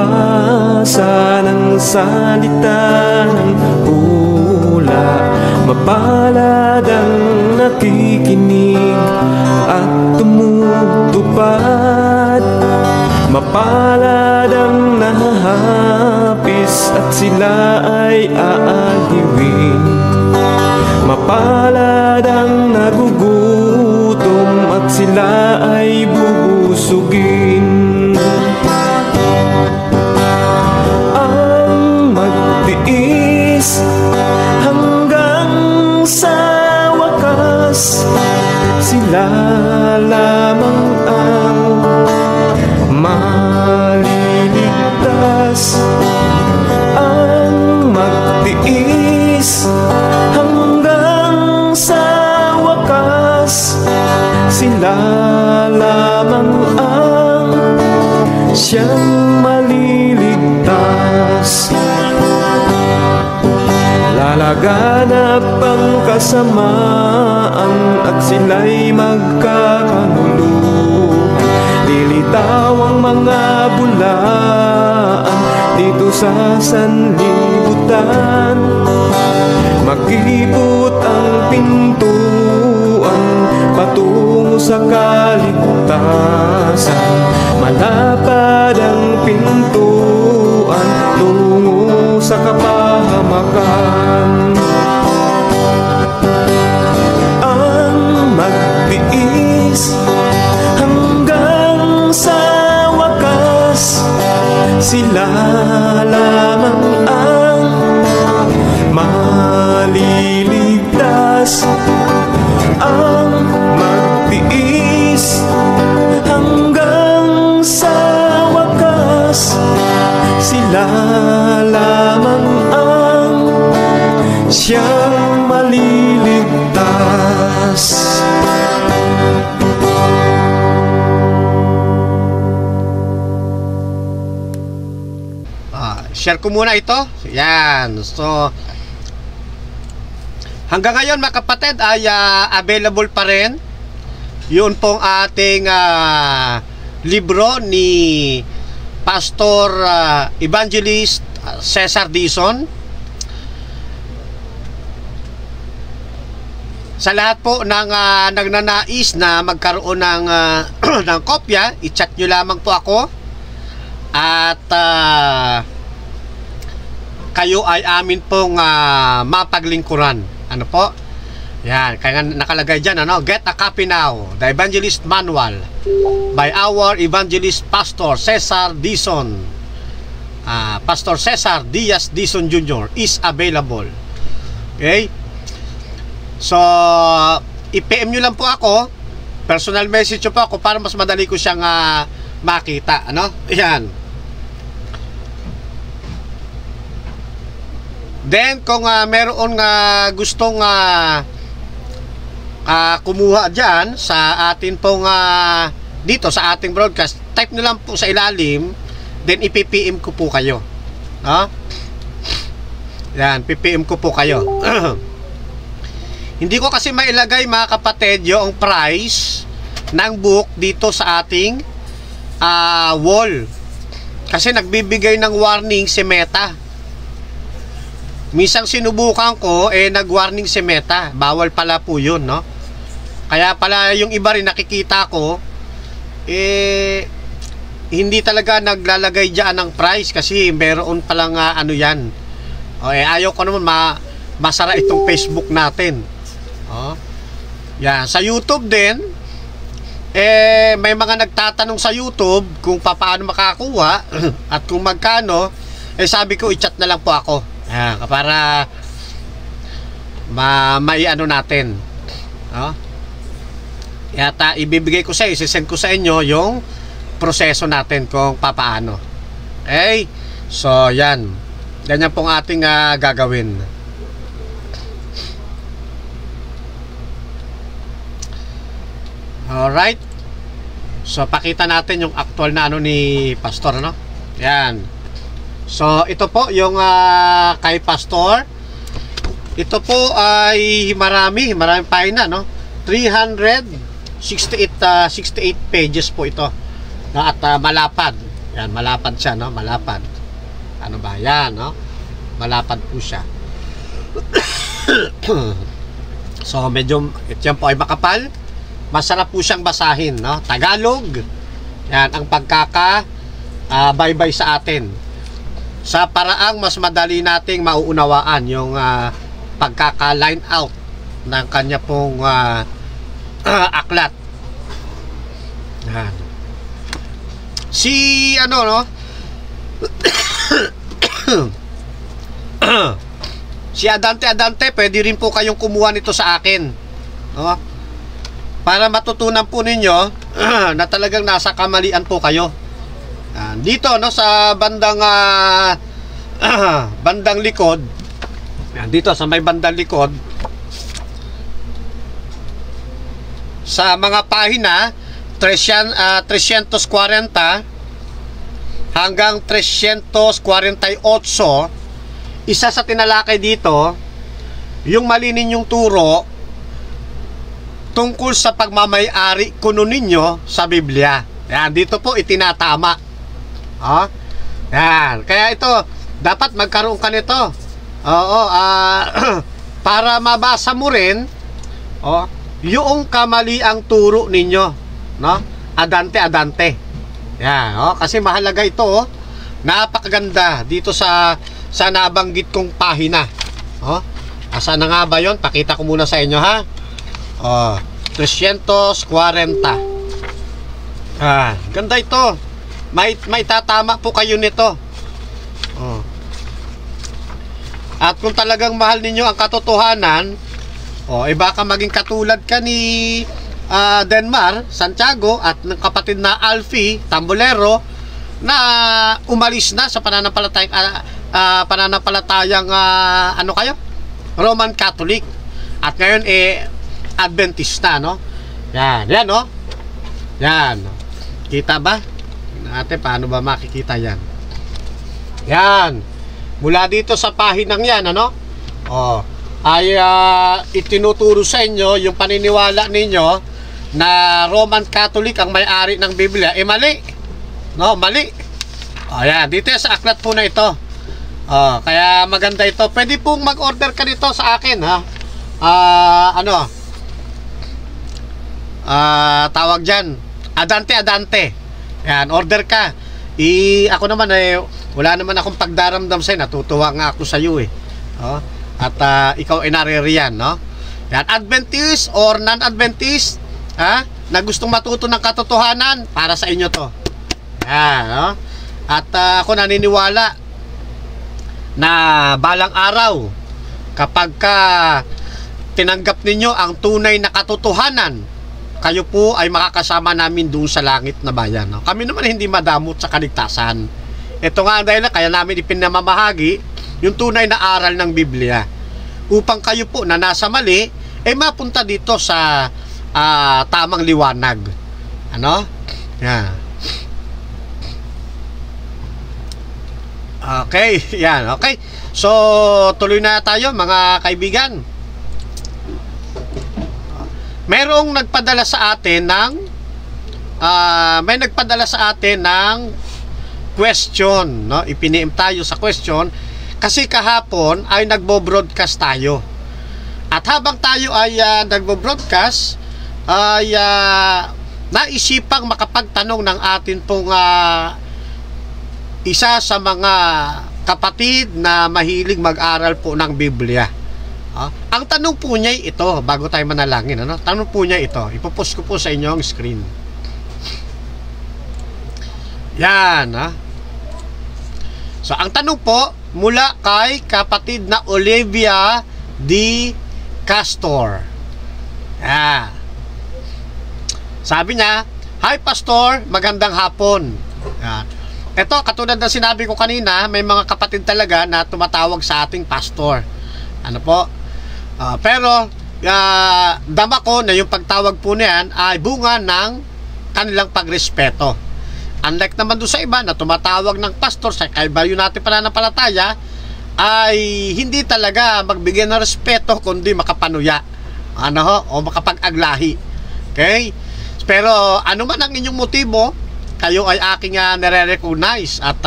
magbasa ng salita ng hula. Mapalad ang nakikinig at tumutupad. Mapalad ang nahahapis at sila ay aaliwin. Mapalad ang nagugutom at sila ay bubusugin. Ang magtiis hanggang sa wakas, sila lamang ang maliligtas. Ang magtiis hanggang sa wakas, sila lamang ang siyang maliligtas. Lalaganap ang kasamaan at sila'y magkakanuluhan. Lilitaw ang mga bulaan dito sa sanlibutan. Makipot ang pintuan patungo sa kaligtasan. Malapad ang pintuan tungo sa kapahamakan. Ang magtiis hanggang sa wakas, sila lamang ang maliligtas. Ang magtiis hanggang sa wakas, sila lamang ang siyang maliligtas. Share ko muna ito. Yan. So, hanggang ngayon mga kapatid ay available pa rin yun pong ating libro ni Pastor Evangelist Cesar Dizon. Sa lahat po ng nagnanais na magkaroon ng, ng kopya, i-chat nyo lamang po ako at kayo ay amin pong mapaglingkuran. Ano po? Yan, kaya nakalagay dyan, ano? Get a copy now. The Evangelist Manual by our Evangelist Pastor Cesar Dizon. Pastor Cesar Diaz Dizon Jr. is available. Okay? So, i-PM nyo lang po ako. Personal message nyo po ako para mas madali ko siyang makita. Ano? Yan. Then, kung meron gustong kumuha dyan sa atin pong dito sa ating broadcast, type nyo lang po sa ilalim, then ipipm ko po kayo. Yan, ppm ko po kayo. Hindi ko kasi mailagay mga kapatid yung price ng book dito sa ating wall. Kasi nagbibigay ng warning si Meta. Misang sinubukan ko, nag-warning si Meta. Bawal pala po yun, no? Kaya pala yung iba rin nakikita ko, hindi talaga naglalagay dyan ng price kasi meron palang ano yan. Ayaw ko naman masara itong Facebook natin. Yan. Sa YouTube din, may mga nagtatanong sa YouTube kung paano makakuha at kung magkano, sabi ko i-chat na lang po ako. Para maiano natin. Yata ibibigay ko sa isesend ko sa inyo yung proseso natin kung papaano. Okay? So, yan. Ganyan pong ating gagawin. Alright. So, pakita natin yung actual na ano ni Pastor, ano? Yan. So, ito po yung kay Pastor. Ito po ay marami pahina, no? 368 pages po ito. At malapad. Yan, malapad siya, no? Malapad. Ano ba? Yan, no? Malapad po siya. So, medyo, yan po ay makapal. Masarap po siyang basahin, no? Tagalog. Yan, ang baybay sa atin. Sa paraang mas madali nating mauunawaan yung pagkaka-line out ng kanya pong aklat. Yan. Si ano, no? Si Adante, pwede rin po kayong kumuha nito sa akin, no? Para matutunan po ninyo na talagang nasa kamalian po kayo. Dito, no, sa bandang bandang likod. Dito sa may bandang likod, sa mga pahina 340 hanggang 348, isa sa tinalakay dito yung mali ninyong turo tungkol sa pagmamay-ari kuno ninyo sa Biblia. Yan, dito po itinatama. Yan, kaya ito dapat magkaroon ka nito. Oo, para mabasa mo rin yung kamaliang turo ninyo, no? Adante. Yan, kasi mahalaga ito, napakaganda dito sa nabanggit kong pahina. Asa na nga ba yun? Pakita ko muna sa inyo, ha? 340. Ganda ito. May tatama po kayo nito. At kung talagang mahal ninyo ang katotohanan, baka maging katulad ka ni Denmar Santiago at ng kapatid na Alfie Tambolero na umalis na sa pananampalatayang ano kayo? Roman Catholic. At ngayon Adventista, no? Yan, no? Yan. Kita ba? Ate, paano ba makikita yan? Yan. Mula dito sa pahinang yan, ano? Ay itinuturo sa inyo yung paniniwala ninyo na Roman Catholic ang may-ari ng Biblia. Mali. No, mali. Yan. Dito sa aklat po na ito. Kaya maganda ito. Pwede pong mag-order ka nito sa akin, ha? Tawag dyan, Adante. Yan, order ka. Ako naman wala naman akong pagdaramdam sa'yo. Natutuwa nga ako sa'yo, At ikaw ay naririyan, no? Yan, Adventist or non-Adventist, na gustong matuto ng katotohanan, para sa inyo to. Yan, no? At ako naniniwala na balang araw, kapag tinanggap ninyo ang tunay na katotohanan, kayo po ay makakasama namin doon sa langit na bayan, no? Kami naman hindi madamot sa kaligtasan. Ito nga dahil kaya namin ipinamamahagi yung tunay na aral ng Biblia, upang kayo po na nasa mali mapunta dito sa tamang liwanag. Ano? Yan. Okay, yan. Okay. So, tuloy na tayo, mga kaibigan. Merong nagpadala sa atin ng may nagpadala sa atin ng question, no? Ipiniim tayo sa question kasi kahapon ay nagbo-broadcast tayo. At habang tayo ay nagbo-broadcast, ay naisipang makapagtanong ng atin pong isa sa mga kapatid na mahilig mag-aral po ng Biblia. Ang tanong po niya ito, bago tayo manalangin, ano? Tanong po niya ito, ipopost ko po sa inyong screen. Yan, So, ang tanong po mula kay kapatid na Olivia D. Castor. Sabi niya, "Hi Pastor, magandang hapon." Ito, katulad na sinabi ko kanina, may mga kapatid talaga na tumatawag sa ating pastor. Ano po? Pero dama ko na yung pagtawag po niyan ay bunga ng kanilang pagrespeto. Unlike naman doon sa iba na tumatawag ng pastor sa kaibayo natin pananampalataya, ay hindi talaga magbigay ng respeto kundi makapanuya, o makapag-aglahi. Okay? Pero ano man ang inyong motibo, kayo ay aking nare-recognize at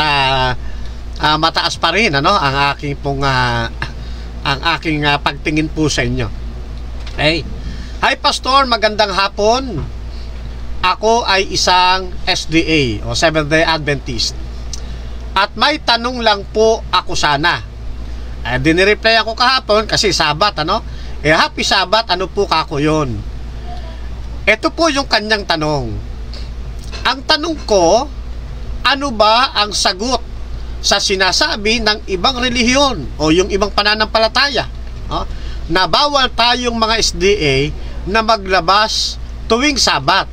mataas pa rin ano ang aking pagtingin po sa inyo. Okay. Hi Pastor, magandang hapon. Ako ay isang SDA o Seventh Day Adventist. At may tanong lang po ako sana. Dinireply ako kahapon kasi Sabat ano. Happy Sabat, ano po kako yun? Ito po yung kanyang tanong. Ang tanong ko, ano ba ang sagot sa sinasabi ng ibang relihiyon o yung ibang pananampalataya na bawal tayong mga SDA na maglabas tuwing Sabat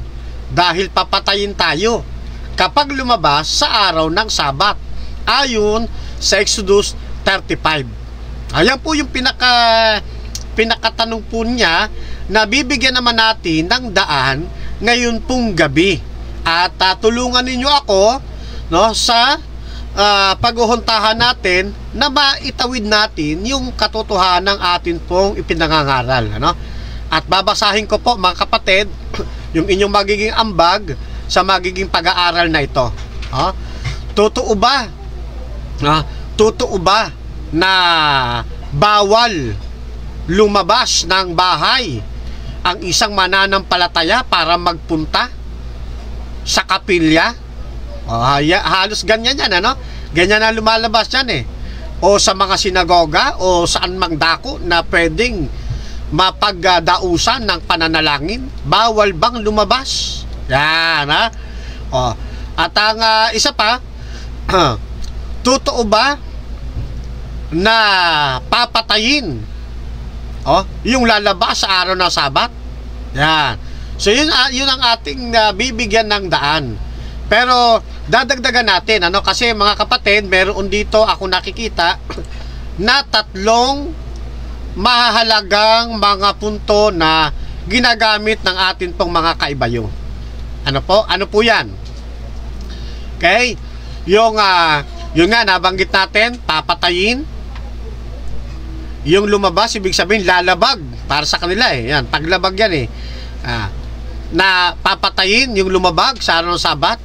dahil papatayin tayo kapag lumabas sa araw ng Sabat ayon sa Exodus 35. Ayan po yung pinakatanong po niya na bibigyan naman natin ng daan ngayon pong gabi. At tulungan ninyo ako sa paghuhuntahan natin na maitawid natin yung katotohanan ng atin pong ipinangangaral. At babasahin ko po mga kapatid yung inyong magiging ambag sa magiging pag-aaral na ito. Totoo ba? Totoo ba na bawal lumabas ng bahay ang isang mananampalataya para magpunta sa kapilya? Halos ganyan yan, ganyan na lumalabas yan o sa mga sinagoga o saan mang dako na pwedeng mapagdausan ng pananalangin. Bawal bang lumabas? Yan at ang isa pa, totoo ba na papatayin yung lalabas sa araw ng Sabat? Yan. So yun ang ating bibigyan ng daan. Pero dadagdagan natin kasi mga kapatid, meron dito ako nakikita na 3 mahahalagang mga punto na ginagamit ng atin pong mga kaibayo. Ano po yan? Okay? Yung nga nabanggit natin, papatayin. Yung lumabas, ibig sabihin lalabag para sa kanila yan, paglabag yan na papatayin yung lumabag sa araw ng Sabat.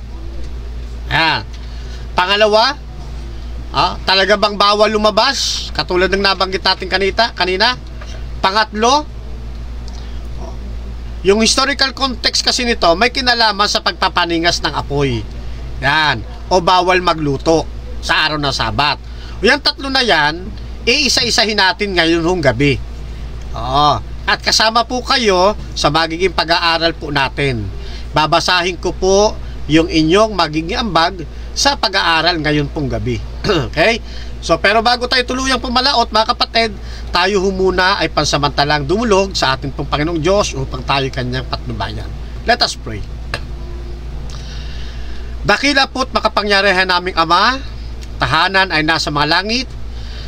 Pangalawa, talaga bang bawal lumabas katulad ng nabanggit natin kanina? Pangatlo, yung historical context kasi nito may kinalaman sa pagpapaningas ng apoy. Yan. O bawal magluto sa araw ng Sabat. Yung 3 na yan, iisa-isahin natin ngayon hong gabi. At kasama po kayo sa magiging pag-aaral po natin. Babasahin ko po yung inyong magiging ambag sa pag-aaral ngayon pong gabi. Okay? So pero bago tayo tuluyang pumalaot mga kapatid, tayo muna ay pansamantalang dumulog sa ating pong Panginoong Diyos upang tayo kanyang patnubayan. Let us pray. Dakila po't makapangyarihan naming Ama, tahanan ay nasa mga langit.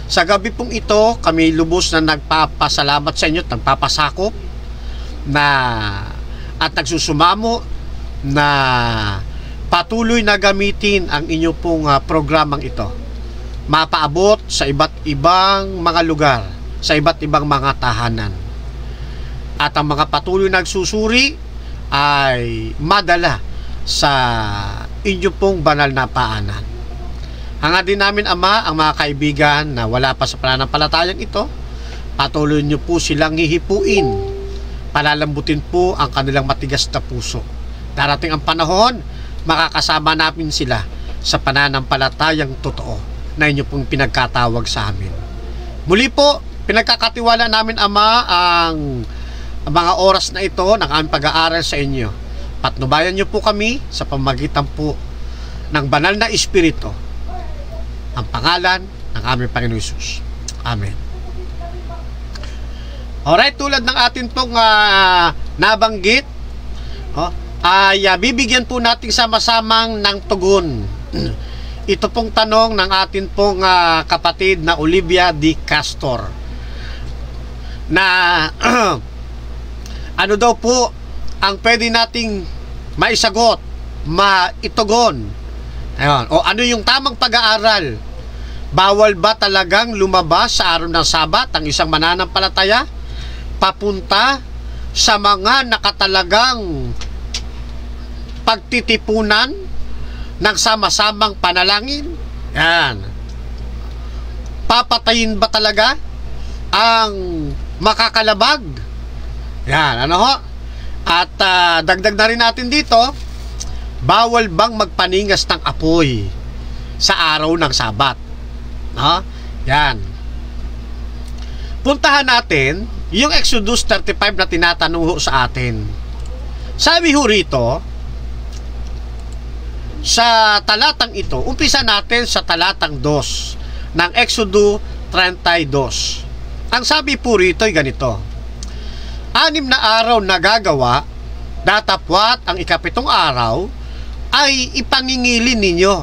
Sa gabi pong ito, kami lubos na nagpapasalamat sa inyo at nagpapasakop at nagsusumamo na patuloy na gamitin ang inyo pong programang ito. Mapaabot sa iba't ibang mga lugar, sa iba't ibang mga tahanan. At ang mga patuloy nagsusuri ay madala sa inyo pong banal na paanan. Hanga din namin Ama ang mga kaibigan na wala pa sa pananampalatayang ito, patuloy nyo po silang hihipuin, palalambutin po ang kanilang matigas na puso. Darating ang panahon, makakasama namin sila sa pananampalatayang totoo na inyo pong pinagkatawag sa amin. Muli po, pinagkakatiwala namin Ama ang mga oras na ito ng aming pag-aaral sa inyo. Patnubayan nyo po kami sa pamamagitan po ng banal na Espiritu, ang pangalan ng aming Panginoon Hesus. Amen. Alright, tulad ng atin pong nabanggit, ay bibigyan po natin sama-samang ng tugon. Ito pong tanong ng atin pong kapatid na Olivia D. Castor na ano daw po ang pwede nating maisagot, maitugon. Ayun. O ano yung tamang pag-aaral? Bawal ba talagang lumabas sa araw ng Sabat ang isang mananampalataya papunta sa mga nakatalagang pagtitipunan ng sama-samang panalangin? Yan. Papatayin ba talaga ang makakalabag? Yan, ano ho? At dagdag na rin natin dito, bawal bang magpaningas ng apoy sa araw ng Sabat? No? Yan. Puntahan natin yung Exodus 35 na tinatanong ho sa atin. Sabi ho rito, sa talatang ito, umpisa natin sa talatang 2 ng Exodus 32. Ang sabi po rito ay ganito: 6 na araw na gagawa, datapwat ang ikapitong araw ay ipangingilin ninyo.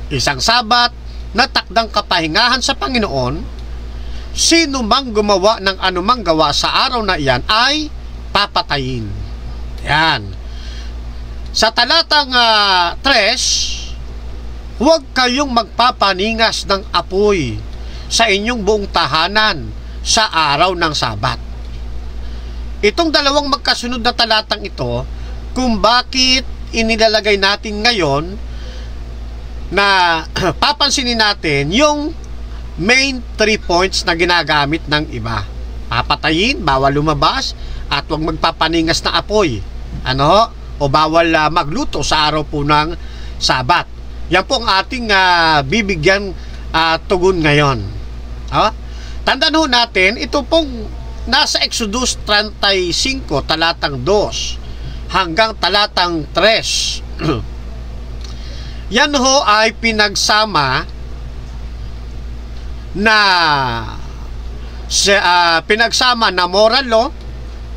Isang Sabat na takdang kapahingahan sa Panginoon. Sino mang gumawa ng anumang gawa sa araw na iyan ay papatayin. Yan. Sa talatang 3, huwag kayong magpapaningas ng apoy sa inyong buong tahanan sa araw ng Sabat. Itong dalawang magkasunod na talatang ito, kung bakit inilalagay natin ngayon na papansinin natin yung main 3 points na ginagamit ng iba. Papatayin, bawal lumabas, at huwag magpapaningas na apoy. Ano? O bawal magluto sa araw po ng Sabat. Yan po ang ating bibigyan tugon ngayon. Tandaan ho natin, ito pong nasa Exodus 35, talatang 2 hanggang talatang 3. Yan ho ay pinagsama na moral law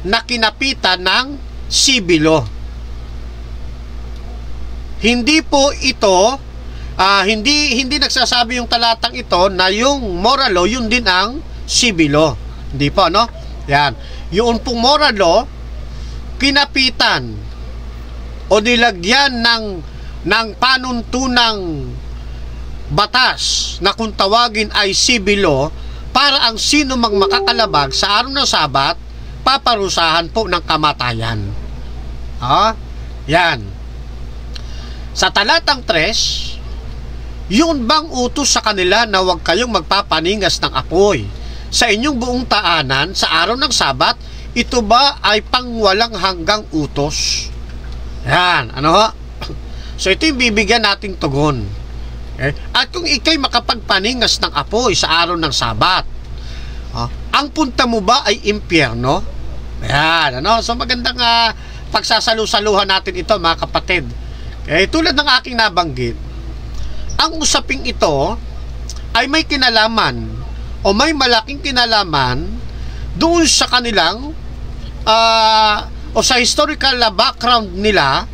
na kinapitan ng civil law. Hindi po ito hindi nagsasabi yung talatang ito na yung moral law yun din ang civil law. Hindi po, no? Yan. Yung pong moral law kinapitan o nilagyan ng panuntunang batas na kung tawagin ay civil law para ang sino mang makakalabag sa araw ng Sabat paparusahan po ng kamatayan. Yan. Sa talatang 3, yun bang utos sa kanila na huwag kayong magpapaningas ng apoy sa inyong buong taanan sa araw ng Sabat? Ito ba ay pangwalang hanggang utos? Yan. Ano ho? So ito yung bibigyan nating tugon. At kung ikay makapagpaningas ng apoy sa araw ng Sabat, ang punta mo ba ay impyerno? Yan, ano? So magandang pagsasalu-saluhan natin ito, mga kapatid. Tulad ng aking nabanggit, ang usaping ito ay may kinalaman o may malaking kinalaman doon sa kanilang o sa historical background nila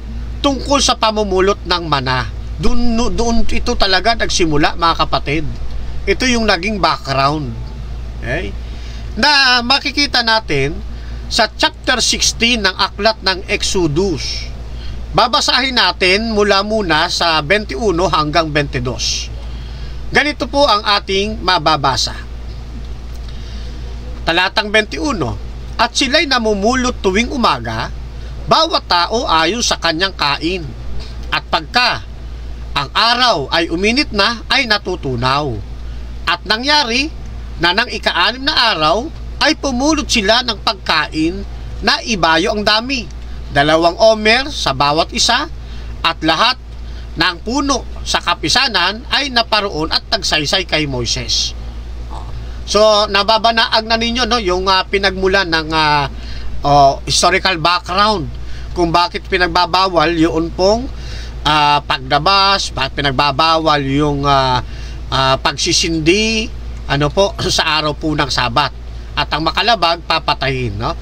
tungkol sa pamumulot ng mana. Doon ito talaga nagsimula, mga kapatid. Ito yung naging background. Okay? Na makikita natin sa chapter 16 ng aklat ng Exodus. Babasahin natin mula muna sa 21 hanggang 22. Ganito po ang ating mababasa. Talatang 21. At sila'y namumulot tuwing umaga, bawat tao ayon sa kanyang kain. At pagka ang araw ay uminit na, ay natutunaw. At nangyari na ng ika-6 na araw ay pumulot sila ng pagkain na ibayo ang dami, 2 omer sa bawat isa, at lahat ng puno sa kapisanan ay naparoon at nagsaysay kay Moises. So nababanaag na ninyo, no, yung pinagmulan ng historical background kung bakit pinagbabawal yun pong pagdabas, bakit pinagbabawal yung pagsisindi sa araw po ng Sabat, at ang makalabag papatayin, no?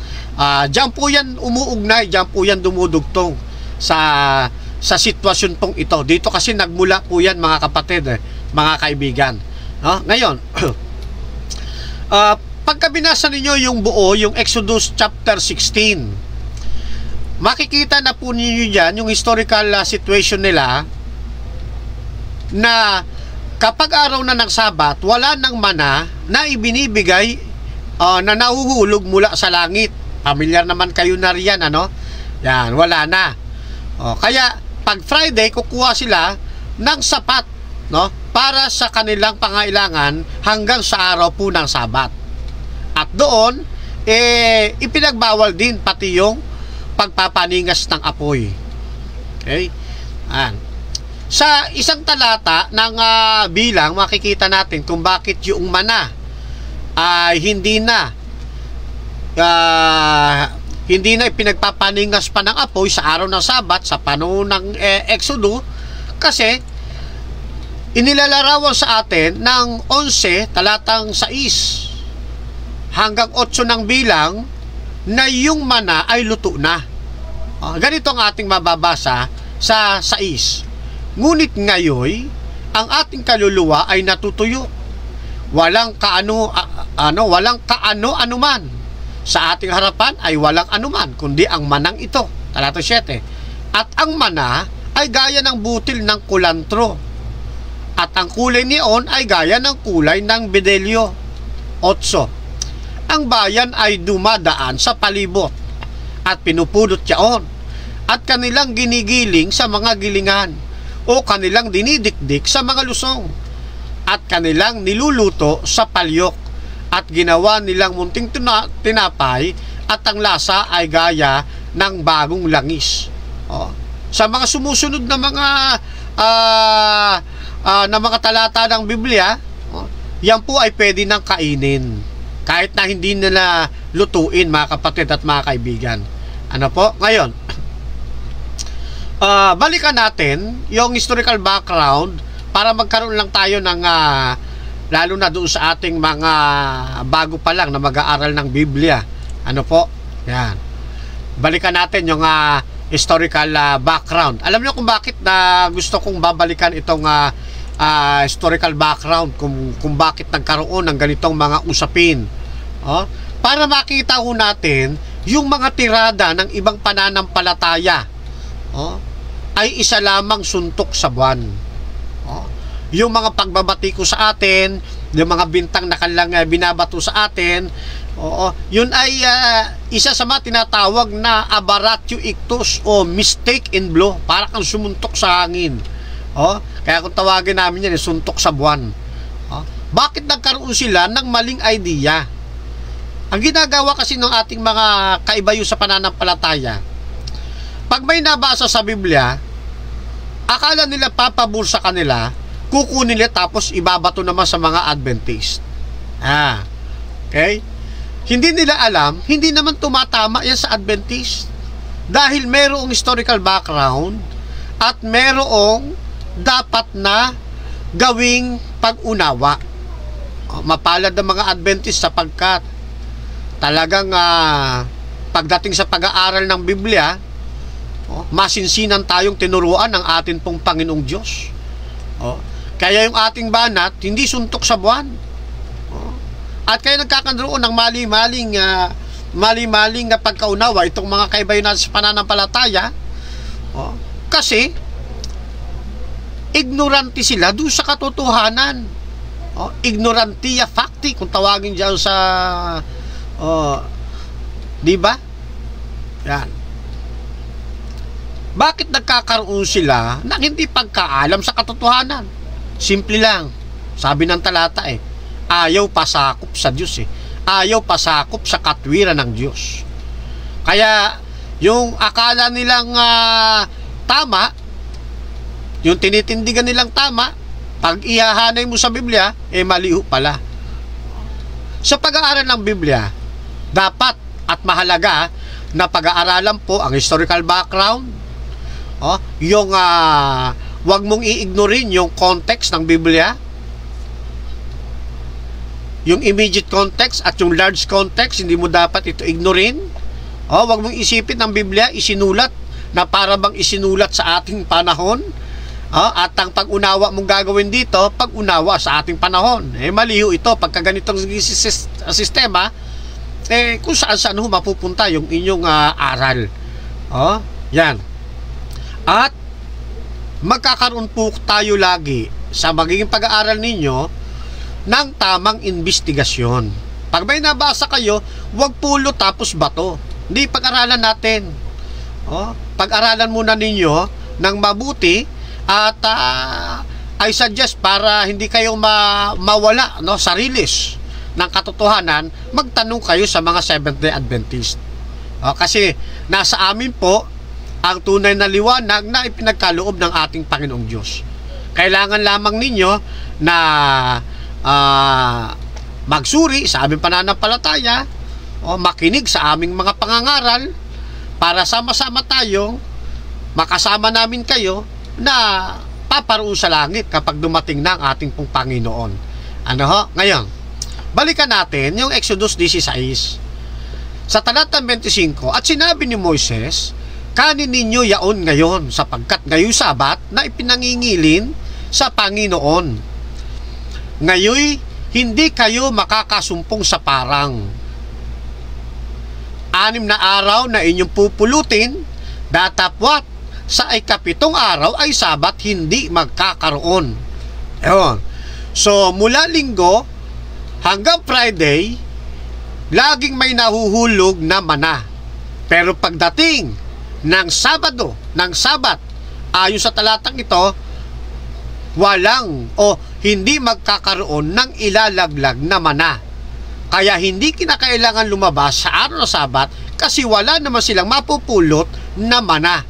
Diyan po yan umuugnay, diyan po yan dumudugtong sa sitwasyon pong ito. Dito kasi nagmula po yan, mga kapatid, mga kaibigan, no? Ngayon, pagka binasa ninyo yung buo, yung Exodus chapter 16, makikita na po ninyo dyan yung historical situation nila na kapag araw na ng Sabat, wala ng mana na ibinibigay na nahuhulog mula sa langit. Familiar naman kayo na riyan, ano? Yan, wala na. Kaya pag Friday, kukuha sila ng sapat, no, para sa kanilang pangailangan hanggang sa araw po ng Sabat. At doon ipinagbawal din pati yung pagpapaningas ng apoy. Okay? Sa isang talata ng bilang, makikita natin kung bakit yung mana ay hindi na ipinagpapaningas pa ng apoy sa araw ng Sabat, sa panahon ng Exodo, kasi inilalarawan sa atin ng 11 talatang 6 hanggang 8 ng bilang na yung mana ay luto na. Ganito ang ating mababasa sa 6. Ngunit ngayon, ang ating kaluluwa ay natutuyo. Walang kaano-anuman. Sa ating harapan ay walang anuman, kundi ang manang ito. Talata 7. At ang mana ay gaya ng butil ng kulantro. At ang kulay niyon ay gaya ng kulay ng bedelyo. 8. Ang bayan ay dumadaan sa palibot at pinupulot yaon, at kanilang ginigiling sa mga gilingan, o kanilang dinidikdik sa mga lusong, at kanilang niluluto sa palyok, at ginawa nilang munting tinapay, at ang lasa ay gaya ng bagong langis. Sa mga sumusunod na mga talata ng Biblia, yan po ay pwede nang kainin kahit na hindi nila lutuin, mga kapatid at mga kaibigan. Ano po? Ngayon, balikan natin yung historical background para magkaroon lang tayo ng lalo na doon sa ating mga bago pa lang na mag-aaral ng Biblia. Ano po? Yan. Balikan natin yung historical background. Alam niyo kung bakit na gusto kong babalikan itong historical background, kung bakit nagkaroon ng ganitong mga usapin. Para makita ho natin yung mga tirada ng ibang pananampalataya ay isa lamang suntok sa buwan. Yung mga pagbabati ko sa atin, yung mga bintang na kanilang binabato sa atin, yun ay isa sa mga tinatawag na aberratio ictus o mistake in blow, para kang sumuntok sa hangin. Kaya kung tawagin namin yan, suntok sa buwan. Bakit nagkaroon sila ng maling idea? Ang ginagawa kasi ng ating mga kaibayo sa pananampalataya, pag may nabasa sa Biblia, akala nila papabor sa kanila, kukunin nila tapos ibabato naman sa mga Adventist. Okay? Hindi nila alam, hindi naman tumatama yan sa Adventist. Dahil merong historical background at merong dapat na gawing pag-unawa. Mapalad ang mga Adventist sapagkat talagang pagdating sa pag-aaral ng Biblia, masinsinan tayong tinuruan ng atin pong Panginoong Diyos. Kaya yung ating banat hindi suntok sa buwan. At kaya nagkakaroon ng mali-maling na pagkaunawa itong mga kaibayo natin sa pananampalataya, kasi ignorante sila doon sa katotohanan. Ignorantia facti kung tawagin diyan sa di ba? Yan. Bakit nagkakaroon sila ng hindi pagkaalam sa katotohanan? Simple lang. Sabi ng talata ayaw pasakop sa Diyos Ayaw pasakop sa katwiran ng Diyos. Kaya yung akala nilang tama, yung tinitindigan nilang tama, pag ihahanay mo sa Biblia, maliho pala. Sa pag-aaral ng Biblia, dapat at mahalaga na pag-aaralan po ang historical background, yung wag mong i-ignorin yung context ng Biblia, yung immediate context at yung large context, hindi mo dapat ito ignorin. Wag mong isipin ng Biblia isinulat na para bang isinulat sa ating panahon, at ang pag-unawa mong gagawin dito, pag-unawa sa ating panahon. Maliho ito pagka ganitong sistema, kung saan-saan mapupunta yung inyong aral. Yan. At magkakaroon po tayo lagi sa magiging pag-aaral ninyo ng tamang investigasyon. Pag may nabasa kayo, huwag pulo tapos bato. Hindi, pag-aralan natin. Pag-aralan muna ninyo ng mabuti At I suggest para hindi kayo mawala, no, sa release ng katotohanan, magtanong kayo sa mga Seventh-day Adventist. Kasi nasa amin po ang tunay na liwanag na ipinagkaloob ng ating Panginoong Diyos. Kailangan lamang ninyo na magsuri sa aming pananampalataya, makinig sa aming mga pangangaral para sama-sama tayong makasama namin kayo na paparoon sa langit kapag dumating na ang ating pong Panginoon. Ngayon, balikan natin yung Exodus 16. Sa talatang 25, at sinabi ni Moises, kanin ninyo yaon ngayon, sapagkat ngayon Sabat na ipinangingilin sa Panginoon. Ngayoy, hindi kayo makakasumpong sa parang. 6 na araw na inyong pupulutin, datapwat sa ikapitong araw ay Sabat hindi magkakaroon. Ayun. So, mula Linggo hanggang Friday, laging may nahuhulog na mana. Pero pagdating ng Sabado, ng Sabat, ayon sa talatang ito, walang o hindi magkakaroon ng ilalaglag na mana. Kaya hindi kinakailangan lumabas sa araw ng Sabat kasi wala naman silang mapupulot na mana.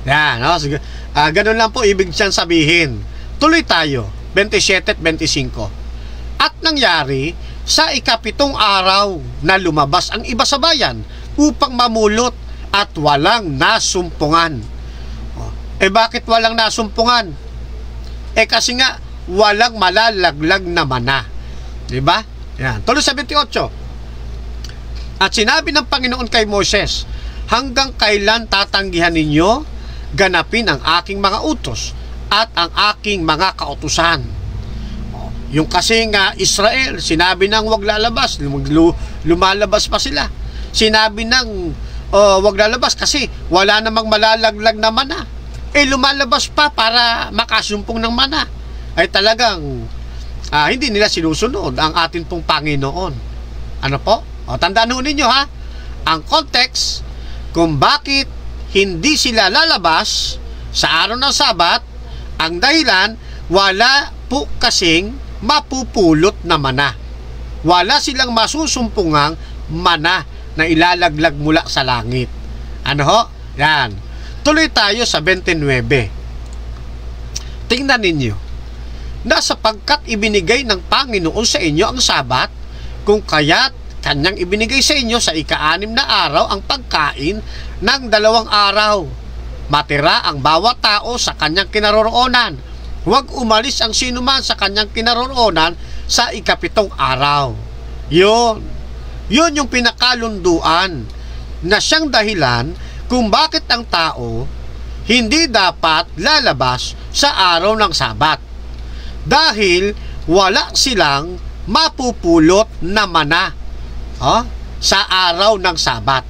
Yan, no? Ganun lang po ibig siyang sabihin. Tuloy tayo, 27 at 25. At nangyari, sa ikapitong araw na lumabas ang iba sa bayan upang mamulot at walang nasumpungan. Bakit walang nasumpungan? Kasi nga, walang malalaglag na mana. Diba? Yan. Tuloy sa 28. At sinabi ng Panginoon kay Moses, hanggang kailan tatanggihan ninyo ganapin ang aking mga utos at ang aking mga kautusan? Yung kasi nga Israel, sinabi nang wag lalabas, lumalabas pa sila. Sinabi nang wag lalabas kasi wala namang malalaglag na mana. Lumalabas pa para makasumpong ng mana. Ay talagang hindi nila sinusunod ang atin pong Panginoon. Ano po? Tandaan ho ninyo ha, ang context kung bakit hindi sila lalabas sa araw ng Sabat, ang dahilan, wala po kasing mapupulot na mana. Wala silang masusumpungang mana na ilalaglag mula sa langit. Ano ho? Yan. Tuloy tayo sa 29. Tingnan ninyo, na sapagkat ibinigay ng Panginoon sa inyo ang Sabat, kung kaya't kanyang ibinigay sa inyo sa ika-6 na araw ang pagkain ng 2 araw. Matira ang bawat tao sa kanyang kinaroroonan. Huwag umalis ang sinuman sa kanyang kinaroroonan sa ikapitong araw. Yun yung pinakalunduan na siyang dahilan kung bakit ang tao hindi dapat lalabas sa araw ng Sabat. Dahil wala silang mapupulot na mana sa araw ng Sabat.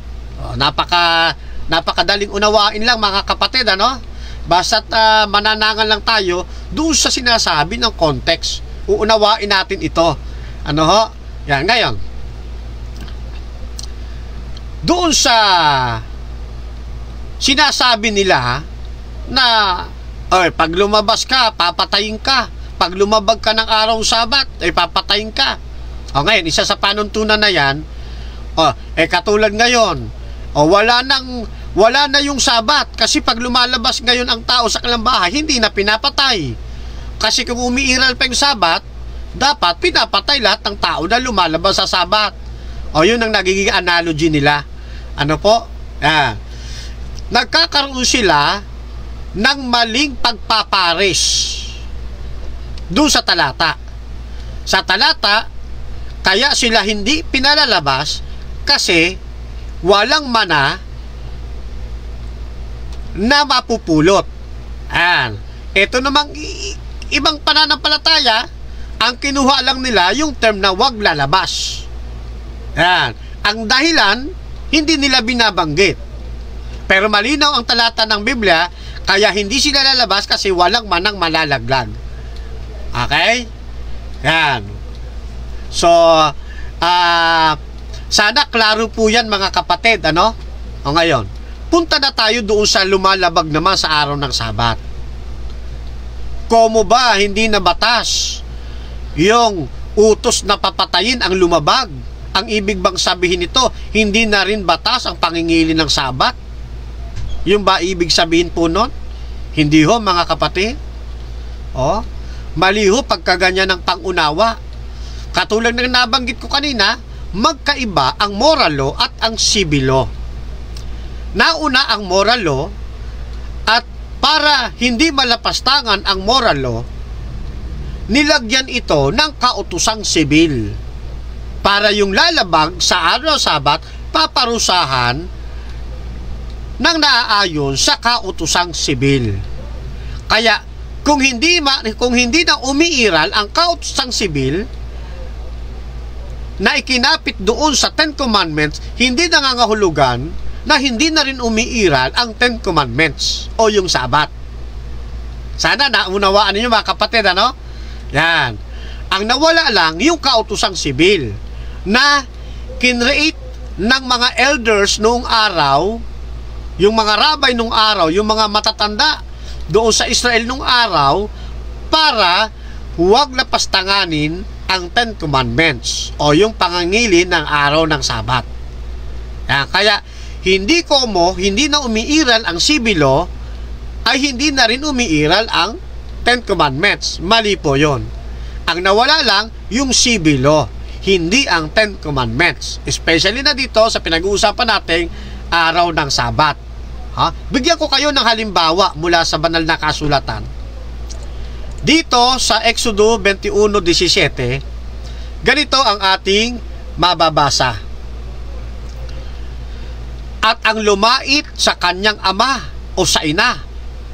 Napakadaling unawain lang mga kapatid, ano? Basta't mananangan lang tayo doon sa sinasabi ng context. Uunawain natin ito. Ano ho? Yan, ngayon. Doon sa sinasabi nila na pag lumabas ka, papatayin ka. Pag lumabag ka ng araw Sabat, papatayin ka. Ngayon, isa sa panuntunan na yan, katulad ngayon, wala na yung Sabat kasi pag lumalabas ngayon ang tao sa kanilang bahay, hindi na pinapatay. Kasi kung umiiral pa yung Sabat, dapat pinapatay lahat ng tao na lumalabas sa Sabat. Yun ang nagiging analogy nila. Ano po? Nagkakaroon sila ng maling pagpapares doon sa talata. Sa talata, kaya sila hindi pinalalabas kasi walang mana na mapupulot. Ito namang ibang pananampalataya, ang kinuha lang nila yung term na wag lalabas. Ang dahilan, hindi nila binabanggit. Pero malinaw ang talata ng Biblia, kaya hindi sila lalabas kasi walang manang malalaglag. Okay? Yan. So, sana klaro po yan mga kapatid, ano? Ngayon, punta na tayo doon sa lumalabag naman sa araw ng Sabat. Komo ba hindi na batas yung utos na papatayin ang lumabag? Ang ibig bang sabihin nito, hindi na rin batas ang pangingili ng sabat? Yung ba ibig sabihin po nun? Hindi ho, mga kapatid. Mali ho pagkaganyan ng pangunawa. Katulad ng nabanggit ko kanina, magkaiba ang moral law at ang civil law. Nauna ang moral law, at para hindi malapastangan ang moral law, nilagyan ito ng kautosang sibil. Para yung lalabag sa araw Sabat, paparusahan ng naaayon sa kautosang sibil. Kaya kung hindi na umiiral ang kautosang sibil na ikinapit doon sa Ten Commandments, hindi nangangahulugan na hindi na rin umiiral ang Ten Commandments o yung Sabat. Sana naunawaan ninyo, mga kapatid, ano? Yan. Ang nawala lang yung kautosang sibil na kinreate ng mga elders noong araw, yung mga rabay noong araw, yung mga matatanda doon sa Israel noong araw, para huwag lapastanganin ang Ten Commandments o yung pangangili ng araw ng Sabat. Kaya hindi na umiiral ang civil law, ay hindi na rin umiiral ang Ten Commandments. Mali po yon. Ang nawala lang yung civil law, hindi ang Ten Commandments. Especially na dito sa pinag-uusapan nating araw ng Sabat. Bigyan ko kayo ng halimbawa mula sa banal na kasulatan. Dito sa Exodo 21:17, ganito ang ating mababasa. At ang lumait sa kanyang ama o sa ina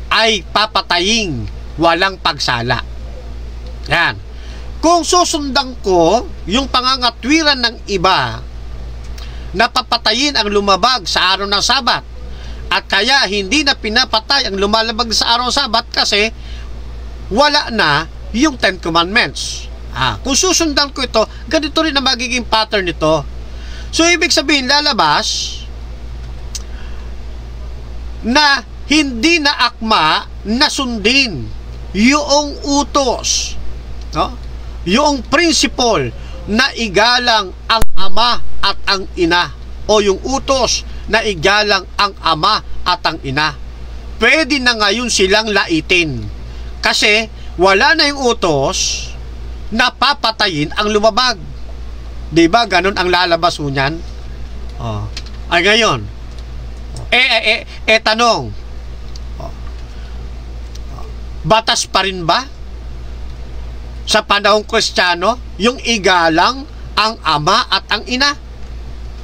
ay papataying walang pagsala. Yan. Kung susundan ko yung pangangatwiran ng iba na papatayin ang lumabag sa araw ng Sabat, at kaya hindi na pinapatay ang lumalabag sa araw ng Sabat kasi wala na yung Ten Commandments. Kung susundan ko ito, ganito rin ang magiging pattern nito. So, ibig sabihin, lalabas na hindi na akma na sundin yung utos, yung principle na igalang ang ama at ang ina, o yung utos na igalang ang ama at ang ina. Pwede na ngayon silang laitin kasi wala na yung utos na papatayin ang lumabag. Diba ganun ang lalabas niyan? Ay ngayon, tanong, batas pa rin ba sa panahong Kristiyano yung igalang ang ama at ang ina?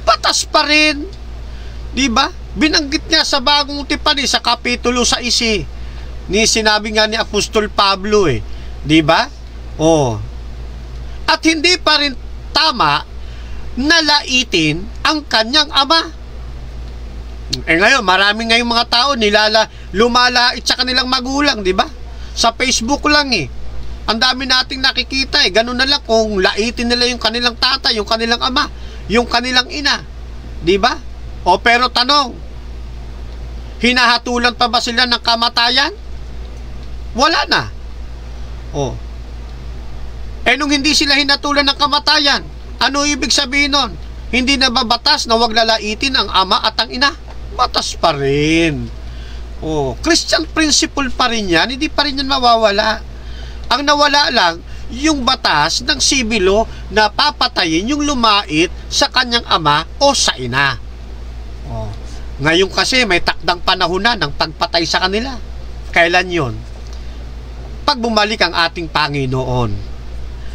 Batas pa rin. Diba? Binanggit niya sa Bagong Tipan sa Kapitulo 6. Sinabi nga ni Apostol Pablo diba? At hindi pa rin tama na laitin ang kanyang ama. Ngayon, maraming ngayong mga tao lumalait sa kanilang magulang, diba? Sa Facebook lang ang dami nating nakikita ganun na lang kung laitin nila yung kanilang tatay, yung kanilang ama, yung kanilang ina, diba? Pero tanong, hinahatulan pa ba sila ng kamatayan? Wala na. Nung hindi sila hinatulan ng kamatayan, ano ibig sabihin nun? Hindi na ba batas na wag lalaitin ang ama at ang ina? Batas pa rin. Christian principle pa rin yan, hindi pa rin yan mawawala. Ang nawala lang, yung batas ng civil law na papatayin yung lumait sa kanyang ama o sa ina. Ngayon kasi may takdang panahon na ng pagpatay sa kanila. Kailan yon? Pag bumalik ang ating Panginoon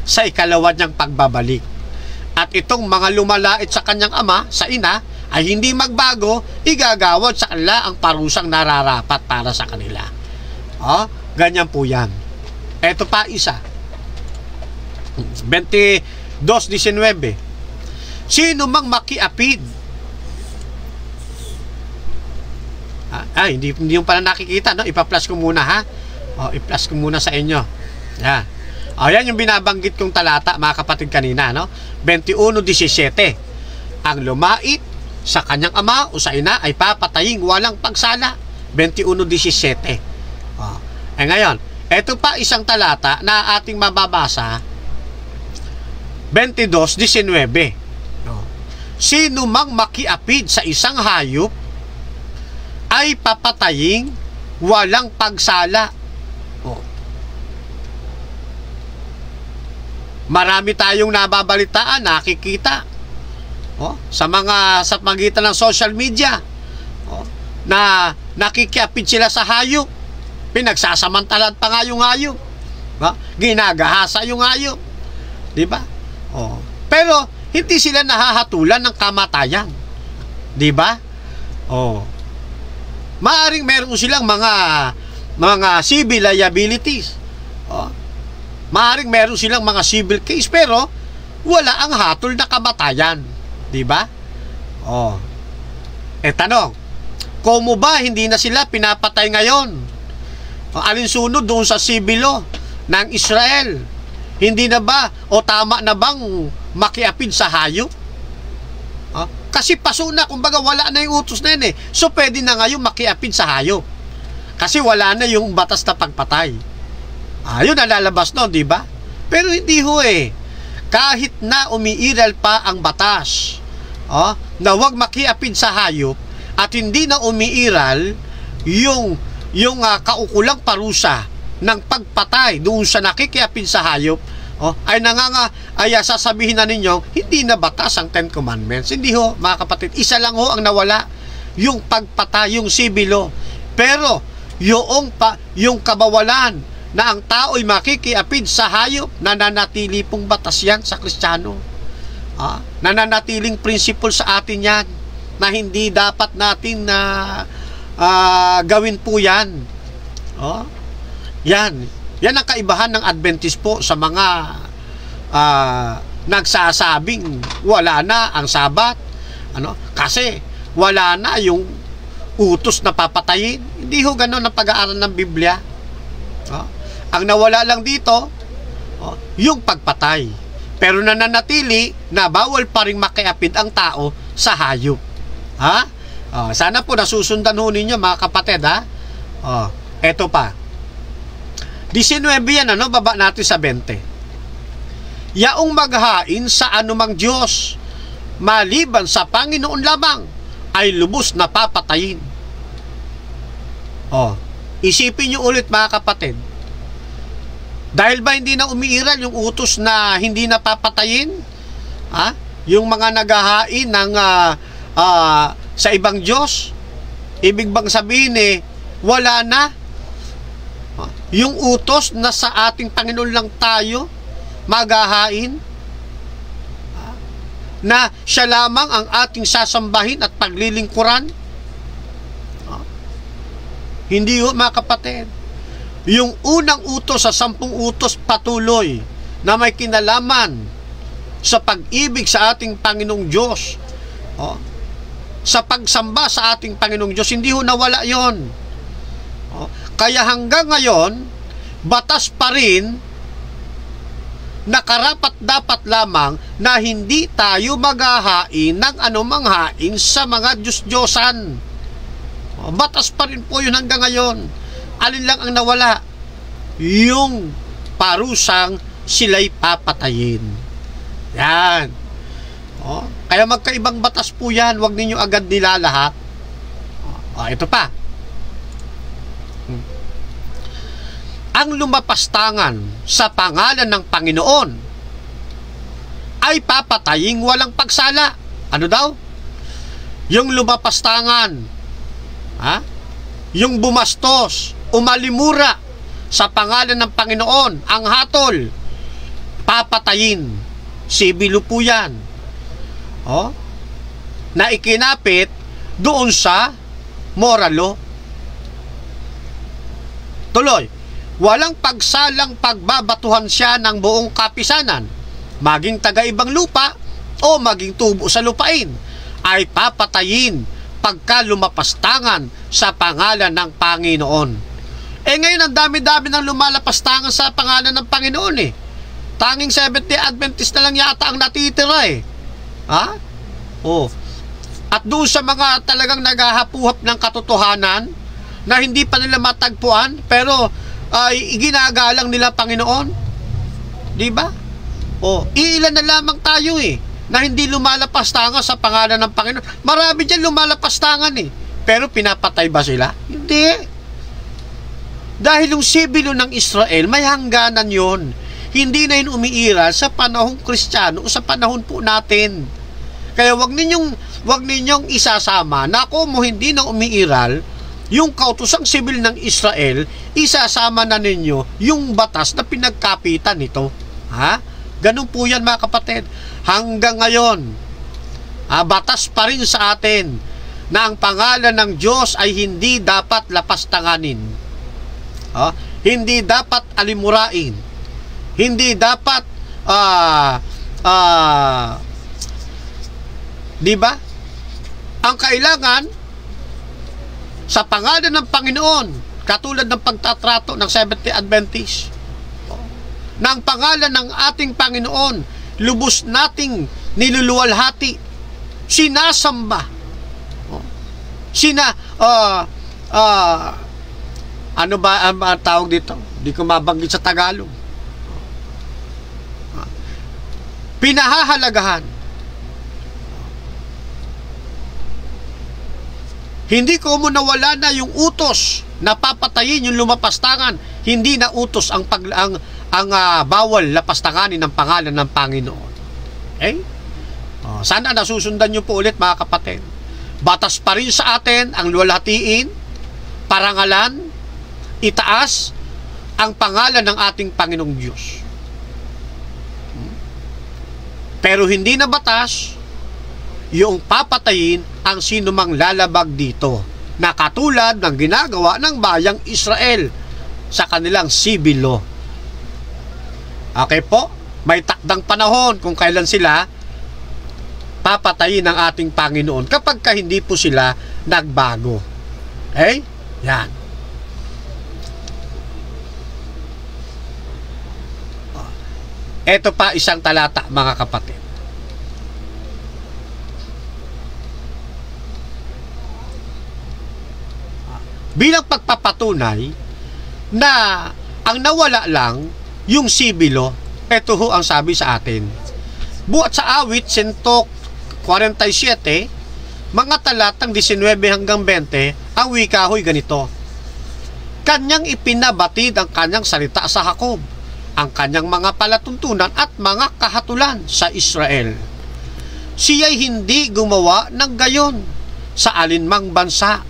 sa ikalawa niyang pagbabalik. At itong mga lumalait sa kanyang ama, sa ina, ay hindi magbago, igagawad sa kanila ang parusang nararapat para sa kanila. Ganyan po yan. Ito pa isa. 22:19. Sino mang makiapid. Hindi yung pala nakikita, no? Ipa-plus ko muna, ha? I-plus ko muna sa inyo. Yan. Yan yung binabanggit kong talata, mga kapatid, kanina, no? 21:17. Ang lumait sa kanyang ama o sa ina ay papataying walang pagsala. 21:17. Ngayon, Ito pa isang talata na ating mababasa, 22:19. Sino mang makiapid sa isang hayop ay papataying walang pagsala. Marami tayong nababalitaan, nakikita sa magitan ng social media na nakikiapid sila sa hayop. Pinagsasamantalan pa nga yung hayop. Ginagahasa yung hayop. Di ba? Pero hindi sila nahahatulan ng kamatayan. Di ba? Maaring meron silang mga civil liabilities. Maaring meron silang mga civil case, pero wala ang hatol na kamatayan. Di ba? Tanong, kung ba hindi na sila pinapatay ngayon? Alinsunod doon sa civil law ng Israel? Hindi na ba o tama na bang makiapid sa hayop? Kasi paso na, kumbaga wala na yung utos na yun eh. So pwede na ngayon makiapid sa hayop. Kasi wala na yung batas na pagpatay. Yun nalalabas no, di ba? Pero hindi ho eh. Kahit na umiiral pa ang batas, na wag makiapid sa hayop at hindi na umiiral yung kaukulang parusa ng pagpatay doon sa nakikiapid sa hayop, ay sasabihin na ninyo, hindi na batas ang Ten Commandments. Hindi ho, mga kapatid. Isa lang ho ang nawala, yung pagpatay, yung civil law. Pero yung kabawalan na ang tao'y makikiapid sa hayop, nananatili pong batas yan sa Kristiyano. Nananatiling principle sa atin yan, na hindi dapat natin gawin po yan. Yan ang kaibahan ng Adventist po sa mga nagsasabing wala na ang Sabat. Kasi wala na yung utos na papatayin. Hindi ho ganon ang pag-aaral ng Biblia. Ang nawala lang dito, yung pagpatay. Pero nananatili na bawal pa rin makiapid ang tao sa hayop. Sana po nasusundan ho ninyo, mga kapatid. Eto pa. 19 yan, baba natin sa 20. Yaong maghain sa anumang Diyos, maliban sa Panginoon lamang, ay lubos na papatayin. Isipin nyo ulit, mga kapatid. Dahil ba hindi na umiiral yung utos na hindi na papatayin? Yung mga naghahain ng sa ibang Diyos? Ibig bang sabihin wala na? Yung utos na sa ating Panginoon lang tayo maghahain? Na siya lamang ang ating sasambahin at paglilingkuran? Hindi ho, mga kapatid. Yung unang utos sa 10 utos patuloy na may kinalaman sa pag-ibig sa ating Panginoong Diyos, sa pagsamba sa ating Panginoong Diyos, hindi ho nawala yon. Kaya hanggang ngayon, batas pa rin na karapat-dapat lamang na hindi tayo maghahain ng anumang hain sa mga Diyos-Diyosan. Batas pa rin po yun hanggang ngayon. Alin lang ang nawala? Yung parusang sila'y papatayin. Yan. Kaya magkaibang batas po yan. Huwag ninyo agad nilalahat. Ito pa. Ang lumapastangan sa pangalan ng Panginoon ay papataying walang pagsala. Ano daw? Yung lumapastangan, yung bumastos, umalimura sa pangalan ng Panginoon, ang hatol, papatayin. Sibilo po yan. Na ikinapit doon sa moral law. Tuloy, walang pagsalang pagbabatuhan siya ng buong kapisanan, maging taga-ibang lupa o maging tubo sa lupain, ay papatayin pagka lumapastangan sa pangalan ng Panginoon. Ngayon ang dami-dami ng lumalapastangan sa pangalan ng Panginoon Tanging Seventh-day Adventist na lang yata ang natitira At doon sa mga talagang naghahapuhap ng katotohanan na hindi pa nila matagpuan, pero ay ginagalang nila Panginoon? Di ba? O, iilan na lamang tayo na hindi lumalapastangan sa pangalan ng Panginoon. Marami dyan lumalapastangan pero pinapatay ba sila? Hindi. Dahil yung sibilo ng Israel, may hangganan yon. Hindi na yun umiiral sa panahong Kristiyano o sa panahon po natin. Kaya wag ninyong isasama na kung hindi na umiiral yung kautosang sibil ng Israel, isasama na ninyo yung batas na pinagkapitan nito. Ha? Ganun po yan mga kapatid. Hanggang ngayon, batas pa rin sa atin na ang pangalan ng Diyos ay hindi dapat lapastanganin. Hindi dapat alimurain. Hindi dapat di ba? Ang kailangan sa pangalan ng Panginoon, katulad ng pagtatrato ng Seventh-day Adventist, na ang pangalan ng ating Panginoon lubos nating niluluwalhati, sinasamba, ano ba ang tawag dito? Hindi ko mabanggit sa Tagalog. Pinahahalagahan. Hindi ko mo nawala na yung utos na papatayin yung lumapastangan. Hindi na utos ang bawal lapastanganin ng pangalan ng Panginoon. Okay? Sana nasusundan nyo po ulit mga kapatid. Batas pa rin sa atin ang luwalhatiin, parangalan, itaas ang pangalan ng ating Panginoong Diyos. Pero hindi na batas yung papatayin ang sinumang lalabag dito, na katulad ng ginagawa ng bayang Israel sa kanilang sibilo. Okay po? May takdang panahon kung kailan sila papatayin ng ating Panginoon kapag hindi po sila nagbago. Okay? Yan. Ito pa isang talata mga kapatid. Bilang pagpapatunay na ang nawala lang yung sibilo, ito ho ang sabi sa atin. Buhat sa awit 147, mga talatang 19 hanggang 20, ang wika ho'y ganito. Kanyang ipinabatid ang kanyang salita sa Jacob, ang kanyang mga palatuntunan at mga kahatulan sa Israel. Siya'y hindi gumawa ng gayon sa alinmang bansa.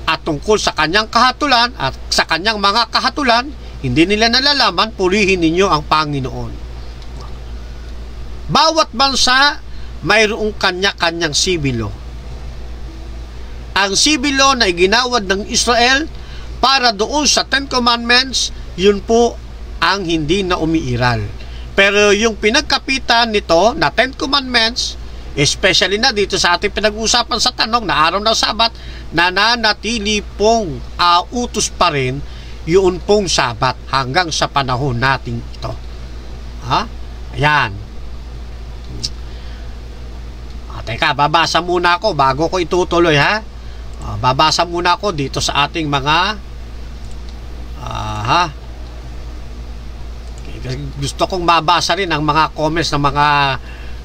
At tungkol sa kanyang kahatulan at sa kanyang mga kahatulan, hindi nila nalalaman, purihin ninyo ang Panginoon. Bawat bansa, mayroong kanya-kanyang sibilo. Ang sibilo na iginawad ng Israel para doon sa Ten Commandments, yun po ang hindi na umiiral. Pero yung pinagkapitan nito na Ten Commandments, especially na dito sa ating pinag-uusapan sa tanong na araw ng Sabat, nananatili pong utos pa rin yun pong Sabat hanggang sa panahon nating ito. Ayan. Teka, babasa muna ako bago ko itutuloy babasa muna ako dito sa ating mga gusto kong mabasa rin ang mga comments ng mga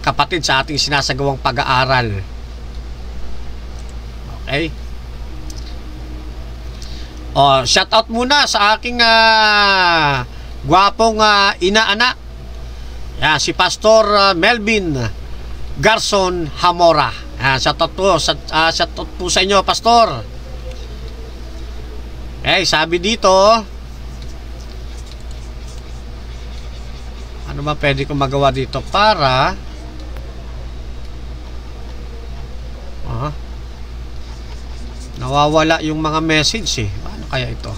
kapatid sa ating sinasagawang pag-aaral. Okay? Shout out muna sa aking gwapong inaanak. Si Pastor Melvin Garson Hamora. Shout out po sa inyo, Pastor. Okay, sabi dito, ano ba pwede kong magawa dito para nawawala yung mga message Paano kaya ito?